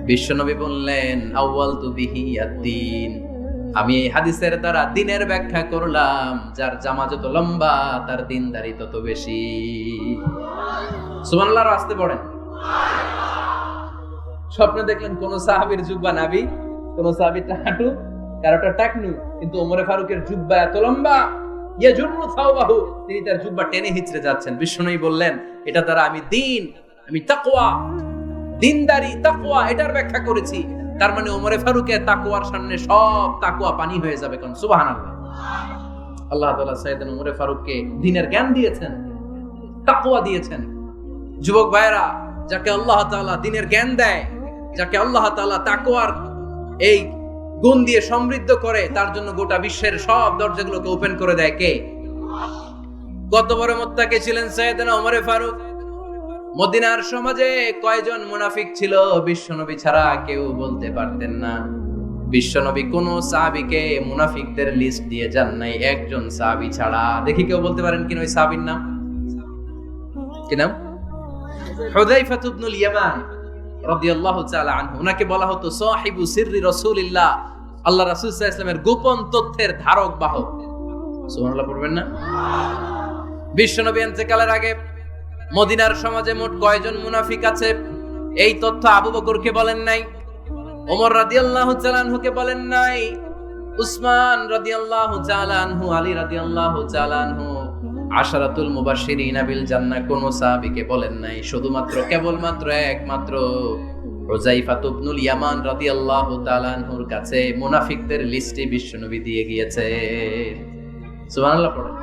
বিশ্বনবী বললেন, আউয়ালতু বিহি আদ-দীন, আমি এই হাদিসের দ্বারা দ্বীনের ব্যাখ্যা করলাম, যার জামা যত লম্বা তার দ্বীনদারি তত বেশি। সুবহানাল্লাহ, আসতে পড়েন। স্বপ্নে দেখলেন কোন সাহাবীর জুব্বা নাভি, কোন সাহাবীর হাঁটু, কারোটা টাকনু, কিন্তু ওমরে ফারুকের জুব্বা এত লম্বা, ইয়াজুরু সাওবাহু, তিনি তার জুব্বা টেনে হিচড়ে যাচ্ছেন। বিশ্বনবী বললেন, এটা দ্বারা আমি দ্বীন, আমি তাকওয়া, দ্বীনদারি, তাকওয়া এটার ব্যাখ্যা করেছি। তার মানে ওমরে ফারুকের তাকওয়ার সামনে সব তাকওয়া পানি হয়ে যাবে। কোন সুবহানাল্লাহ। আল্লাহ তাআলা সাইয়েদনা ওমরে ফারুককে দ্বীনের জ্ঞান দিয়েছেন, তাকওয়া দিয়েছেন। যুবক ভাইরা, যাকে আল্লাহ তাআলা দ্বীনের জ্ঞান দেয়, যাকে আল্লাহ তাআলা তাকওয়ার এই গুণ দিয়ে সমৃদ্ধ করে, তার জন্য গোটা বিশ্বের সব দরজাগুলোকে ওপেন করে দেয় কে? কত বড় মুত্তাকি ছিলেন সাইয়েদনা ওমরে ফারুক। মদিনার সমাজে কয়জন মুনাফিক ছিল বিশ্বনবী ছাড়া কেউ বলতে পারতেন না। বিশ্বনবী কোন সাহাবীকে মুনাফিকদের লিস্ট দিয়ে যান নাই, একজন সাহাবী ছাড়া। দেখি কেউ বলতে পারেন কিনা ওই সাহাবীর নাম? কি নাম? হুযায়ফা ইবনুল ইয়ামান রাদিয়াল্লাহু তাআলা আনহু। উনাকে বলা হতো সাহিবু সিররি রাসূলিল্লাহ, আল্লাহ রাসূল সাল্লাল্লাহু আলাইহি ওয়াসাল্লামের গোপন তথ্যের ধারক বাহক। সুবহানাল্লাহ পড়বেন না? বিশ্বনবী ইন্তেকালের আগে মদিনার সমাজে মোট কয়জন মুনাফিক আছে, এই তথ্য আবু বকরকে বলেন নাই, ওমর রাদিয়াল্লাহু তাআলা আনহুকে বলেন নাই, উসমান রাদিয়াল্লাহু তাআলা আনহু, আলী রাদিয়াল্লাহু তাআলা আনহু, আশারাতুল মুবাশশিরিন বিল জান্নাহ কোন সাহাবীকে বলেন নাই। শুধুমাত্র কেবলমাত্র একমাত্র হুযায়ফা ইবনুল ইয়ামান রাদিয়াল্লাহু তাআলা আনহুর কাছে মুনাফিকদের লিস্টে বিশ্বনবী দিয়ে গিয়েছে। সুবহানাল্লাহ পড়েন।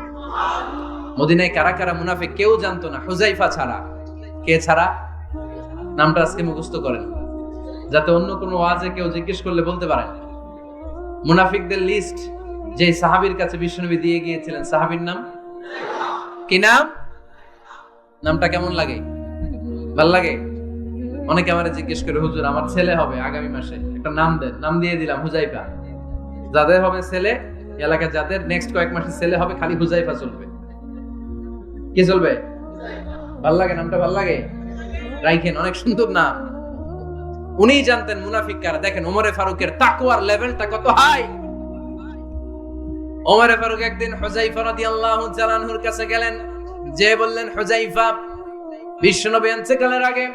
মদিনায় কারা কারা মুনাফিক কেউ জানতো না হুযায়ফা ছাড়া। কে ছাড়া? নামটা আজকে মুখস্থ করেন, যাতে অন্য কোনো ওয়াজে কেউ জিজ্ঞেস করলে বলতে পারেন। মুনাফিকদের লিস্ট যে সাহাবীর কাছে বিশ্বনবী দিয়ে গিয়েছিলেন, সাহাবীর নাম কি? নাম? নামটা কেমন লাগে? ভাল লাগে? অনেকে আমারে জিজ্ঞেস করে, হুজুর আমার ছেলে হবে আগামী মাসে, একটা নাম দেন। নাম দিয়ে দিলাম হুযায়ফা। যাদের হবে ছেলে, এলাকায় যাদের নেক্সট কয়েক মাসে ছেলে হবে, খালি হুযায়ফা চলবে। কি চলবে? ভাল লাগে? নামটা ভাল লাগে? রাইখেন, অনেক সুন্দর নাম। উনিই জানতেন মুনাফিক কারা। দেখেন ওমরে ফারুকের তাকওয়ার লেভেলটা কত হাই। ওমরে ফারুক একদিন হুযায়ফা রাদিয়াল্লাহু তাআলা আনহুর কাছে গেলেন, যে বললেন, হুযায়ফা, বিশ্বনবী ইন্তেকালের আগে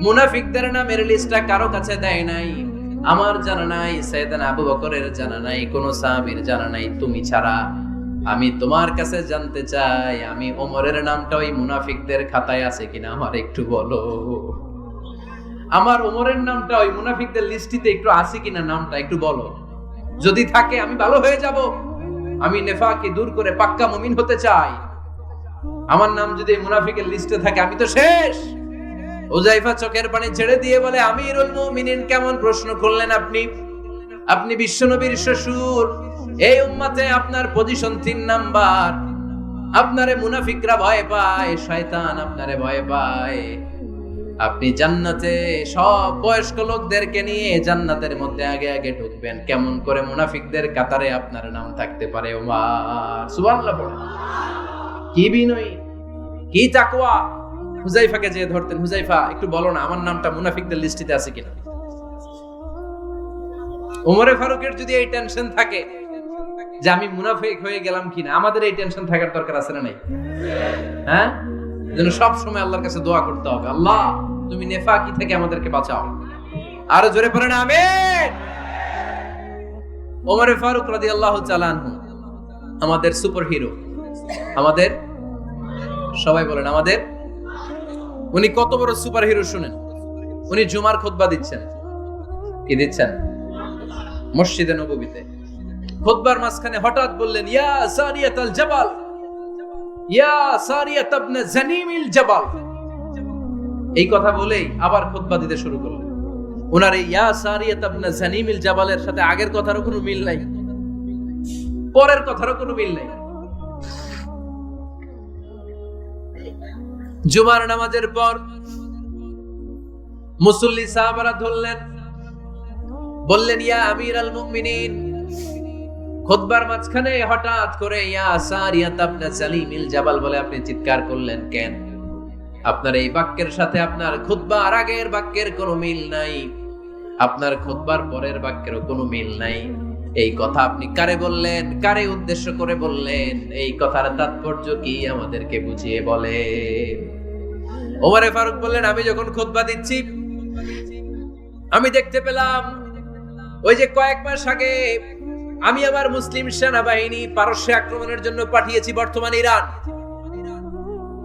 মুনাফিকদের নামের লিস্টটা কারো কাছে দেয় নাই, আমার জানা নাই, সাইয়েদনা আবু বকরের জানা নাই, কোন সাহাবীর জানা নাই, তুমি ছাড়া। আমি তোমার কাছে জানতে চাই, আমি ওমরের নামটা ওই মুনাফিকদের খাতায় আছে কিনা আমার একটু বলো। আমার ওমরের নামটা ওই মুনাফিকদের লিস্টিতে একটু আছে কিনা, নামটা একটু বলো। যদি থাকে আমি ভালো হয়ে যাব। আমি নেফাকে দূর করে পাক্কা মুমিন হতে চাই। আমার নাম যদি মুনাফিকের লিস্টে থাকে আমি তো শেষ। হুযায়ফা চোখের পানি ছেড়ে দিয়ে বলে, আমিরুল মুমিনিন, কেমন প্রশ্ন করলেন আপনি? আপনি বিশ্বনবীর শ্বশুর। এই উম্মতে আপনার পজিশন 3 নাম্বার। আপনারে মুনাফিকরা ভয় পায়, শয়তান আপনারে ভয় পায়। আপনি জান্নাতে সব বয়স্ক লোকদেরকে নিয়ে জান্নাতের মধ্যে আগে আগে ঢুকবেন। কেমন করে মুনাফিকদের কাতারে আপনার নাম থাকতে পারে? ওমর সুবহানাল্লাহ পড়ে। কি বিনয়ী, কি তাকওয়া। হুযায়ফাকে যে ধরতেন, হুযায়ফা একটু বলো না আমার নামটা মুনাফিকদের লিস্টিতে আছে কিনা। ওমরে ফারুকের যদি এই টেনশন থাকে যে আমি মুনাফিক হয়ে গেলাম কিনা, আমাদের এই টেনশন থাকার দরকার আছে না নাই? হ্যাঁ, যেন সব সময় আল্লাহর কাছে দোয়া করতে হবে, আল্লাহ তুমি নেফাকি থেকে আমাদেরকে বাঁচাও। আরো জোরে পড়েন আমিন। ওমরে ফারুক রাদিয়াল্লাহু তাআলা আনহু আমাদের সুপার হিরো, আমাদের সবাই বলেন আমাদের। উনি কত বড় সুপার হিরো শুনেন। উনি জুমার খুতবা দিচ্ছেন। কি দিচ্ছেন? মসজিদে নববীতে। খুতবার মাঝখানে হঠাৎ বললেন, ইয়া সারিয়াতাল জাবাল, ইয়া সারিয়াত ইবনে জানিমিল জাবাল। এই কথা বলেই আবার খুতবা দিতে শুরু করলেন। ওনার এই ইয়া সারিয়াত ইবনে জানিমিল জাবালের সাথে আগের কথারও কোনো মিল নাই, পরের কথারও কোনো মিল নাই। জুমার নামাজের পর মুসল্লি সাহাবারা ধরলেন, বললেন, ইয়া আমিরাল মুমিনিন। খুতবার মাঝখানে হঠাৎ করে ইয়া সারিয়াত ইবনে জানিমিল জাবাল বলে আপনি চিৎকার করলেন কেন? আপনার এই বাক্যের সাথে আপনার খুতবার আগের বাক্যের কোনো মিল নাই, আপনার খুতবার পরের বাক্যেরও কোনো মিল নাই। এই কথা আপনি কারে বললেন, কারে উদ্দেশ্য করে বললেন? এই কথার তাৎপর্য কি আমাদেরকে বুঝিয়ে বলে। ওমরে ফারুক বললেন, আমি যখন খুতবা দিচ্ছি আমি দেখতে পেলাম ওই যে কয়েক মাস আগে আমি আমার মুসলিম সেনাবাহিনী পারস্যে আক্রমণের জন্য পাঠিয়েছি, বর্তমান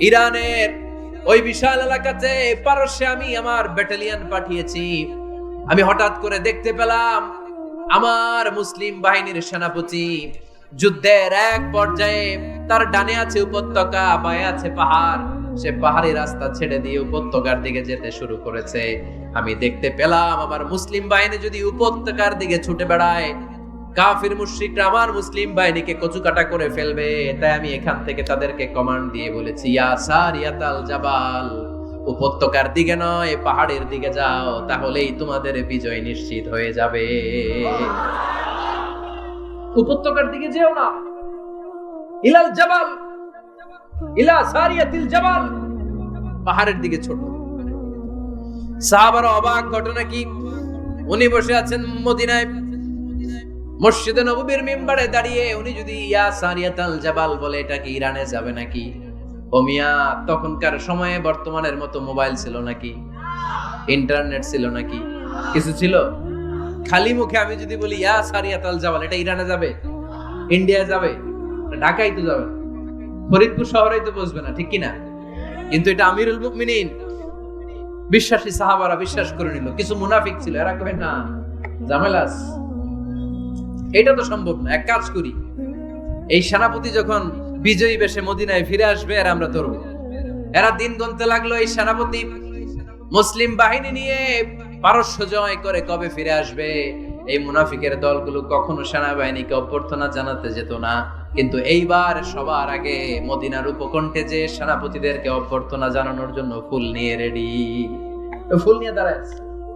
ইরানের ওই বিশাল এলাকাতে পারস্যে আমি আমার ব্যাটালিয়ন পাঠিয়েছি। আমি হঠাৎ করে দেখতে পেলাম আমার মুসলিম বাহিনীর সেনাপতি যুদ্ধের এক পর্যায়ে তার ডানে আছে উপত্যকা, বায়ে আছে পাহাড়। সে পাহাড়ি রাস্তা ছেড়ে দিয়ে উপত্যকার দিকে যেতে শুরু করেছে। আমি দেখতে পেলাম আমার মুসলিম বাহিনী যদি উপত্যকার দিকে ছুটে বেড়ায়, কাফির মুশরিকরা আমার মুসলিম বাহিনীকে কচুকাটা করে ফেলবে। তাই আমি এখান থেকে তাদেরকে কমান্ড দিয়ে বলেছি, ইয়া সারিয়াতাল জাবাল, উপত্যকার দিকে নয় পাহাড়ের দিকে যাও, তাহলেই তোমাদের বিজয় নিশ্চিত হয়ে যাবে। উপত্যকার দিকে যেও না, ইলাল জাবাল, ইলা সারিয়াতিল জাবাল, পাহাড়ের দিকে ছোট। সাহাবারা অবাক, ঘটনা কি? উনি বসে আছেন মদিনায় মসজিদে নববীর মিম্বারে দাঁড়িয়ে, উনি যদি ইয়া সারিয়াতাল জাবাল বলে এটা কি ইরানে যাবে নাকি? ও মিয়া, তখনকার সময়ে বর্তমানের মতো মোবাইল ছিল নাকি? ইন্টারনেট ছিল নাকি? কিছু ছিল? খালি মুখে আমি যদি বলি ইয়া সারিয়াতাল জাবাল, এটা ইরানে যাবে? ইন্ডিয়া যাবে? ঢাকায় তো যাবে, ফরিদপুর শহরেই তো বসবে না, ঠিক কিনা? কিন্তু এটা আমিরুল মুমিনিন বিশ্বাসী সাহাবারা বিশ্বাস করে নিল। কিছু মুনাফিক ছিল, এরা কবে না ঝামেলাস, এটা তো সম্ভব না। এক কাজ করি, এই সেনাপতি যখন বিজয়ী বেশে মদিনায় ফিরে আসবে আর আমরা ধরব। এরা দিন গুনতে লাগলো, এই সেনাপতি মুসলিম বাহিনী নিয়ে পারস্য জয় করে কবে ফিরে আসবে। এই মুনাফিকের দলগুলো কখনো সেনাবাহিনীকে অভ্যর্থনা জানাতে যেত না, কিন্তু এইবার সবার আগে মদিনার উপকণ্ঠে যে সেনাপতিদেরকে অভ্যর্থনা জানানোর জন্য ফুল নিয়ে রেডি। ফুল নিয়ে দাঁড়ায়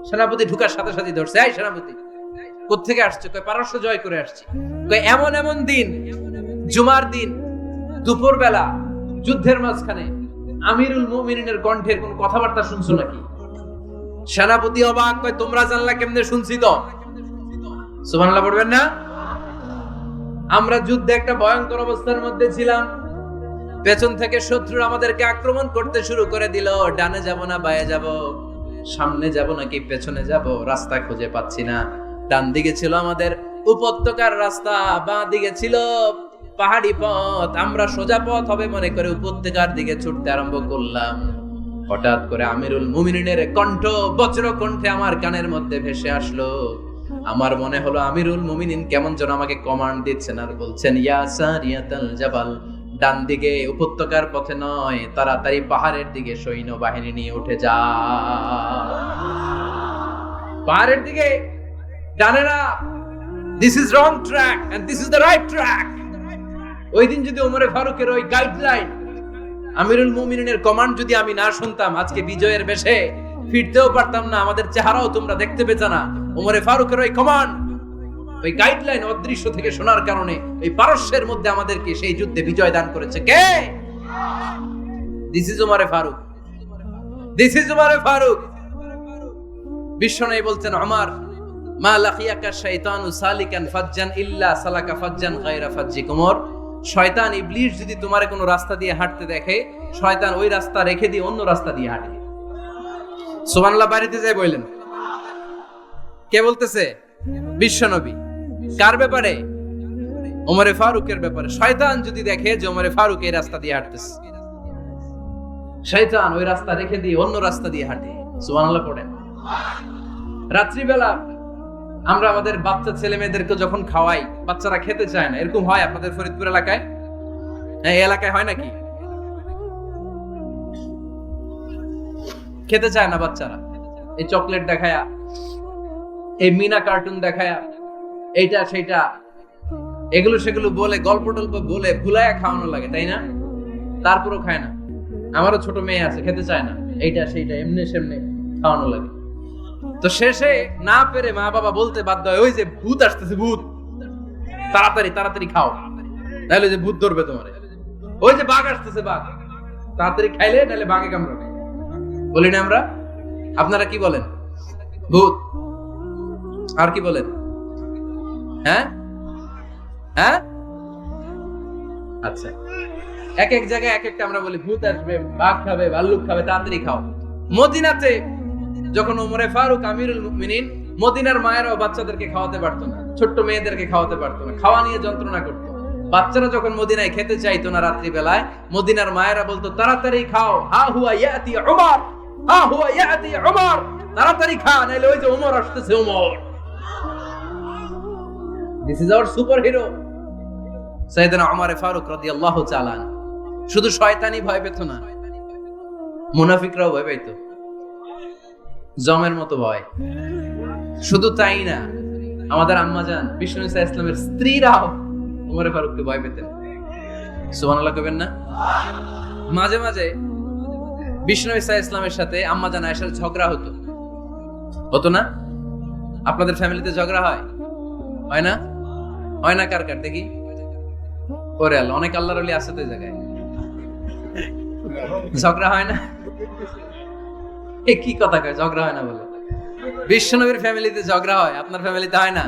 সেনাপতি ঢুকার সাথে সাথে ধরছে, এই সেনাপতি কোত্থেকে আসছে? কয় পারস্য জয় করে আসছি। কয় এমন এমন দিন, জুমার দিন দুপুর বেলা যুদ্ধের মাঝখানে আমিরুল মুমিনিনের কণ্ঠের কোন কথাবার্তা শুনছো নাকি? সেনাপতি অবাক, কয় তোমরা জানলা কেমনে? শুনছি তো। সুবহানাল্লাহ পড়বেন না? আমরা যুদ্ধে একটা ভয়ঙ্কর অবস্থার মধ্যে ছিলাম, পেছন থেকে শত্রু আমাদেরকে আক্রমণ করতে শুরু করে দিল। ডানে যাব না বায়ে যাব, সামনে যাব নাকি পেছনে যাব, রাস্তা খুঁজে পাচ্ছি না। ডান দিকে ছিল আমাদের উপত্যকার রাস্তা, বাঁ দিকে ছিল পাহাড়ি পথ। আমরা সোজা পথ হবে মনে করে উপত্যকার দিকে ছুটতে আরম্ভ করলাম। হঠাৎ করে আমিরুল মুমিনিনের কণ্ঠ বজ্র কণ্ঠে আমার কানের মধ্যে ভেসে আসলো। আমার মনে হলো আমিরুল মুমিনিন কেমন যেন আমাকে কমান্ড দিচ্ছেন আর বলছেন, ইয়া সারিয়াতাল জাবাল, ডান দিকে উপত্যকার পথে নয়, তাড়াতাড়ি পাহাড়ের দিকে সৈন্য বাহিনী নিয়ে উঠে যা। পাহাড়ের দিকে, ডানে না। This is wrong track and this is the right track. ওই দিন যদি ওমরে ফারুকের ওই গাইডলাইন, আমিরুল মুমিনিনের কমান্ড যদি আমি না শুনতাম, আজকে বিজয়ের বেশে ফিরতেও পারতাম না, আমাদের চেহারাও তোমরা দেখতে পেতে না। ওমরে ফারুকের ওই কমান্ড, ওই গাইডলাইন অদৃশ্য থেকে শোনার কারণে এই পারস্যের মধ্যে আমাদেরকে সেই যুদ্ধে বিজয় দান করেছে কে? দিস ইজ ওমরে ফারুক, দিস ইজ ওমরে ফারুক। বিশ্বনবী বলতেন, ওমর মা লাকিয়াকা শাইতানু সালিকান ফাজ্জান ইল্লা সালাকা ফাজ্জান গায়রা ফাজ্জিক। ওমর, শয়তান ইবলিস যদি তোমার কোনো রাস্তা দিয়ে হাঁটতে দেখে, শয়তান ওই রাস্তা রেখে দিয়ে অন্য রাস্তা দিয়ে হাঁটে। সুবহানাল্লাহ। বাড়িতে যাই বললেন, কে বলতেছে? বিশ্বনবী। কার ব্যাপারে? ওমরে ফারুকের ব্যাপারে। শয়তান যদি দেখে যে ওমরে ফারুক এই রাস্তা দিয়ে হাঁটতেছে, শয়তান ওই রাস্তা রেখে দিয়ে অন্য রাস্তা দিয়ে হাঁটে। সুবহানাল্লাহ পড়েন। রাত্রিবেলা আমরা আমাদের বাচ্চা ছেলে মেয়েদেরকে যখন খাওয়াই, বাচ্চারা খেতে চায় না, এরকম হয় আপনাদের ফরিদপুর এলাকায়? হ্যাঁ, এই এলাকায় হয় নাকি? খেতে চায় না বাচ্চারা, এই চকলেট দেখায়া, এই মিনা কার্টুন দেখায়া, এইটা সেইটা এগুলো সেগুলো বলে, গল্প টল্প বলে ভুলায়া খাওয়ানো লাগে, তাই না? তারপরও খায় না। আমারও ছোট মেয়ে আছে, খেতে চায় না, এইটা সেইটা এমনি সেমনি খাওয়ানো লাগে। তো শেষে না পেরে মা বাবা বলতে বাধ্য হয়, ওই যে ভূত আসতেছে, ভূত, তাড়াতাড়ি তাড়াতাড়ি খাও, নাহলে যে ভূত ধরবে তোমার। ওই যে বাঘ আসতেছে, বাঘ, তাড়াতাড়ি খাইলে নাহলে বাঘে কামড়াবে। বলি না আমরা? আপনারা কি বলেন? ভূত। আর কি বলেন? হ্যাঁ হ্যাঁ, আচ্ছা, এক এক জায়গায় এক একটা আমরা বলি, ভূত আসবে, বাঘ খাবে, ভাল্লুক খাবে, তাড়াতাড়ি খাও। মদিনাতে যখন ওমরে ফারুক আমিরুল মুমিনিন, মদিনার মায়েরাও বাচ্চাদেরকে খাওয়াতে পারতো না, ছোট্ট মেয়েদেরকে খাওয়াতে পারতো না, খাওয়া নিয়ে যন্ত্রণা করতো। বাচ্চারা যখন মদিনায় খেতে চাইতো না রাত্রি বেলায়, মদিনার মায়েরা বলতো, তাড়াতাড়ি খাও, হা হুয়া ইয়াতি উমর, হা হুয়া ইয়াতি উমর, তাড়াতাড়ি খা, নাইলে ওই যে ওমর আসতেছে, Omar. This is our superhero সাইয়েদনা ওমর ফারুক রাদিয়াল্লাহু তাআলা আনহু। শুধু শয়তানি ভয় পেত না, মুনাফিকরাও ভয় পেত, জমের মতো ভয়। শুধু তাই না, আমাদের আম্মাজান বিষ্ণু ইসা ইসলামের স্ত্রীরাও ওমর ফারুককে ভয় পেতেন। সুবহানাল্লাহ কইবেন না? মাঝে মাঝে বিষ্ণু ইসা ইসলামের সাথে আম্মাজান আয়েশার ঝগড়া হতো, হতো না? আপনাদের ফ্যামিলিতে ঝগড়া হয়? হয় না? হয় না? কার কার দেখি? ওরে আল্লাহ, অনেক আল্লাহর ওলি আছে তো এই জায়গায়। ঝগড়া হয় না? এ কি কথা কয়, ঝগড়া হয় না বলে? বিশ্বনবীর ফ্যামিলিতে ঝগড়া হয়, আপনার ফ্যামিলিতে হয় না?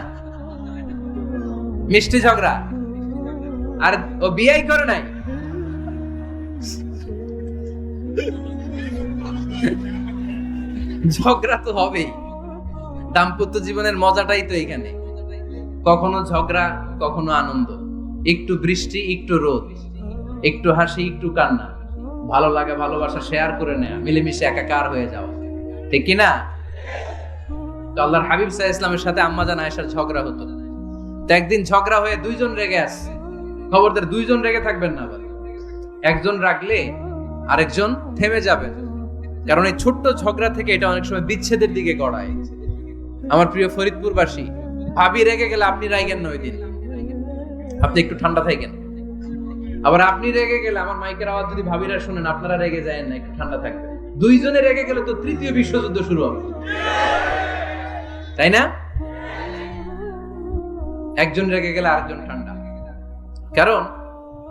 মিষ্টি ঝগড়া। আর ও বিয়েই করে নাই। ঝগড়া তো হবেই, দাম্পত্য জীবনের মজাটাই তো এখানে। কখনো ঝগড়া, কখনো আনন্দ, একটু বৃষ্টি, একটু রোদ, একটু হাসি, একটু কান্না, ভালো লাগা ভালোবাসা শেয়ার করে নেওয়া, মিলেমিশে একাকার হয়ে যাওয়া, ঠিক কিনা? তো আল্লাহর হাবিব সাল্লাল্লাহু আলাইহি ওয়াসাল্লামের সাথে আম্মাজান আয়েশার ঝগড়া হতো। তো একদিন ঝগড়া হয়ে দুইজন রেগে আছে। খবরদার, দুইজন রেগে থাকবেন না। একজন রাগলে আরেকজন থেমে যাবেন, কারণ এই ছোট্ট ঝগড়া থেকে এটা অনেক সময় বিচ্ছেদের দিকে গড়ায়। আমার প্রিয় ফরিদপুরবাসী, ভাবি রেগে গেলে আপনি রাগেন না, ওই দিন আপনি একটু ঠান্ডা থাকেন। আবার আপনি রেগে গেলে, আমার মাইকের আওয়াজ যদি ভাবিরা শুনেন, আপনারা রেগে যায় না, একটু ঠান্ডা থাকবেন। দুইজনে রেগে গেলে তো তৃতীয় বিশ্বযুদ্ধ শুরু হবে, তাই না? একজন রেগে গেলে আরেকজন ঠান্ডা। কারণ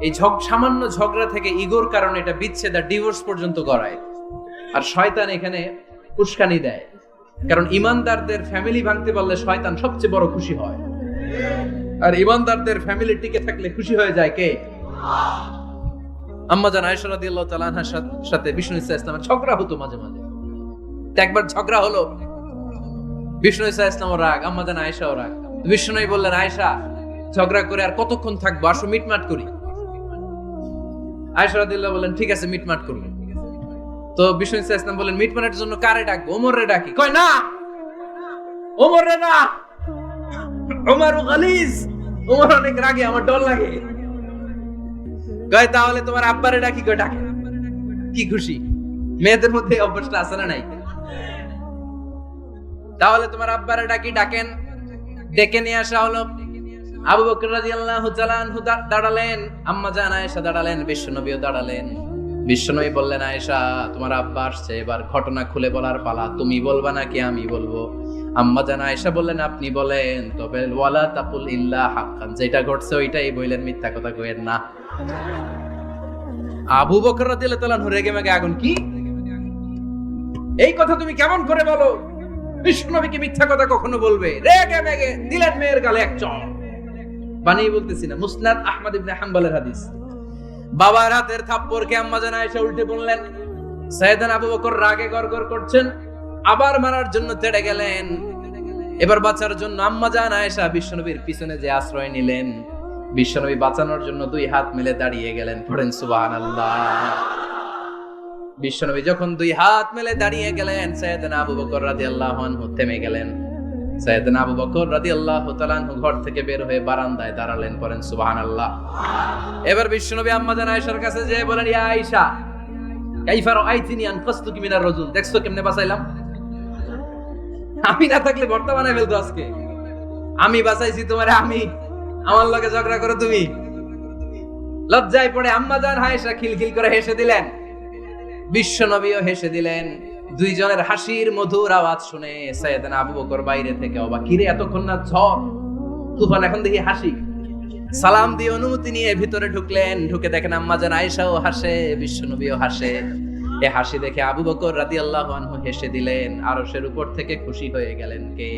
এই সামান্য ঝগড়া থেকে ইগোর কারণে এটা বিচ্ছেদ আর ডিভোর্স পর্যন্ত গড়ায়। আর শয়তান এখানে উস্কানি দেয়, কারণ ইমানদারদের ফ্যামিলি ভাঙতে পারলে শয়তান সবচেয়ে বড় খুশি হয়। আর ইমানদারদের ফ্যামিলি টিকে থাকলে খুশি হয়ে যায় কে? আম্মাজান আয়েশা রাদিয়াল্লাহু তাআলা আনহার সাথে বিষ্ণু ইসা ইসলামের ঝগড়া হতো মাঝে মাঝে। একবার ঝগড়া হলো, বিষ্ণু ইসা ইসলামও রাগ, আম্মাজান আয়েশাও রাগ। বিষ্ণুই বললেন, আয়েশা, ঝগড়া করে আর কতক্ষণ থাকবো, আসো মিটমাট করি। আয়েশা রাদিয়াল্লাহু বললেন, ঠিক আছে, মিটমাট করবো। তো বিষ্ণু ইসা ইসলাম বললেন, মিটমাটের জন্য কারে ডাকবো? ওমর রে ডাকি। কয় না, ওমর রে না, ওমর গালিজ, ওমর অনেক রাগে, আমার ডর লাগে। কয় তাহলে তোমার আব্বারে ডাকি। কয় ডাকে। কি খুশি! মেয়েদের মধ্যে অভ্যাসটা আছে না নাই? তাহলে তোমার আব্বারে ডাকি। ডাকেন। ডেকে নিয়ে আসা হলো। আবু বকর রাদিয়াল্লাহু তাআলা আনহু দাঁড়ালেন, আম্মাজান আয়েশা দাঁড়ালেন, বিশ্বনবীও দাঁড়ালেন। বিশ্বনবী বললেন, আয়েশা তোমার আব্বা আসছে, এবার ঘটনা খুলে বলার পালা, তুমি বলবা নাকি আমি বলবো? আম্মা জান আয়েশা বললেন, আপনি বলেন, তবে ওয়ালা তাকুল ইল্লা হাক্কান, যেটা ঘটছে ওইটাই বললেন, মিথ্যা কথা কইেন না। আবু বকর রাদিয়াল্লাহু তাআলা রেগে মেগে আগুন, কি এই কথা তুমি কেমন করে বলো? বিশ্বনবীকে মিথ্যা কথা কখনো বলবে? রেগে মেগে দিলেন মেয়ের গালে এক চড়। বানিয়ে বলতেছি না, মুসনাদ আহমদ ইবনে হাম্বলের হাদিস। বাবার হাতের থাপ্পড়কে আম্মা জান আয়েশা উল্টে বললেন। সাইয়েদনা আবু বকর রাগে গড়গড় করছেন, আবার মারার জন্য তেড়ে গেলেন। এবার বাঁচার জন্য আম্মা জান আয়েশা বিশ্বনবীর পিছনে যে আশ্রয় নিলেন, বিশ্বনবী বাঁচানোর জন্য দুই হাত মেলে দাঁড়িয়ে গেলেন। পড়েন সুবহানাল্লাহ। বিশ্বনবী যখন দুই হাত মেলে দাঁড়িয়ে গেলেন, সাইয়েদনা আবু বকর রাদিয়াল্লাহু আনহু থেমে গেলেন। সাইয়েদনা আবু বকর রাদিয়াল্লাহু তাআলা আনহু ঘর থেকে বের হয়ে বারান্দায় দাঁড়ালেন। পড়েন সুবহানাল্লাহ। এবার বিশ্বনবী আম্মা জান আয়েশার কাছে যেয়ে বলেন, ইয়া আয়েশা, কাইফা রাআইতিনি আনকাসতুকি মিনার রাজুল, দেখছো কেমনে বাঁচাইলাম? আমি না থাকলে ভর্তা বানাই ফেলতো আজকে। আমি বাঁচাইছি তোমারে, আমি, আমার লগে ঝগড়া করো তুমি। লজ্জায় পড়ে আম্মা জান আয়েশা খিলখিল করে হেসে দিলেন, বিশ্বনবীও হেসে দিলেন। দুইজনের হাসির মধুর আওয়াজ শুনে সাইয়েদনা আবু বকর বাইরে থেকে অবাক, কিরে এতক্ষণ না ঝড় তুফান, এখন দেখি হাসি। সালাম দিয়ে অনুমতি নিয়ে ভিতরে ঢুকলেন। ঢুকে দেখেন আম্মা জান আয়েশাও হাসে, বিশ্বনবীও হাসে। এ হাসি দেখে আবু বকর রাদিয়াল্লাহু আনহু হেসে দিলেন। আরশের উপর থেকে খুশি হয়ে গেলেন কে?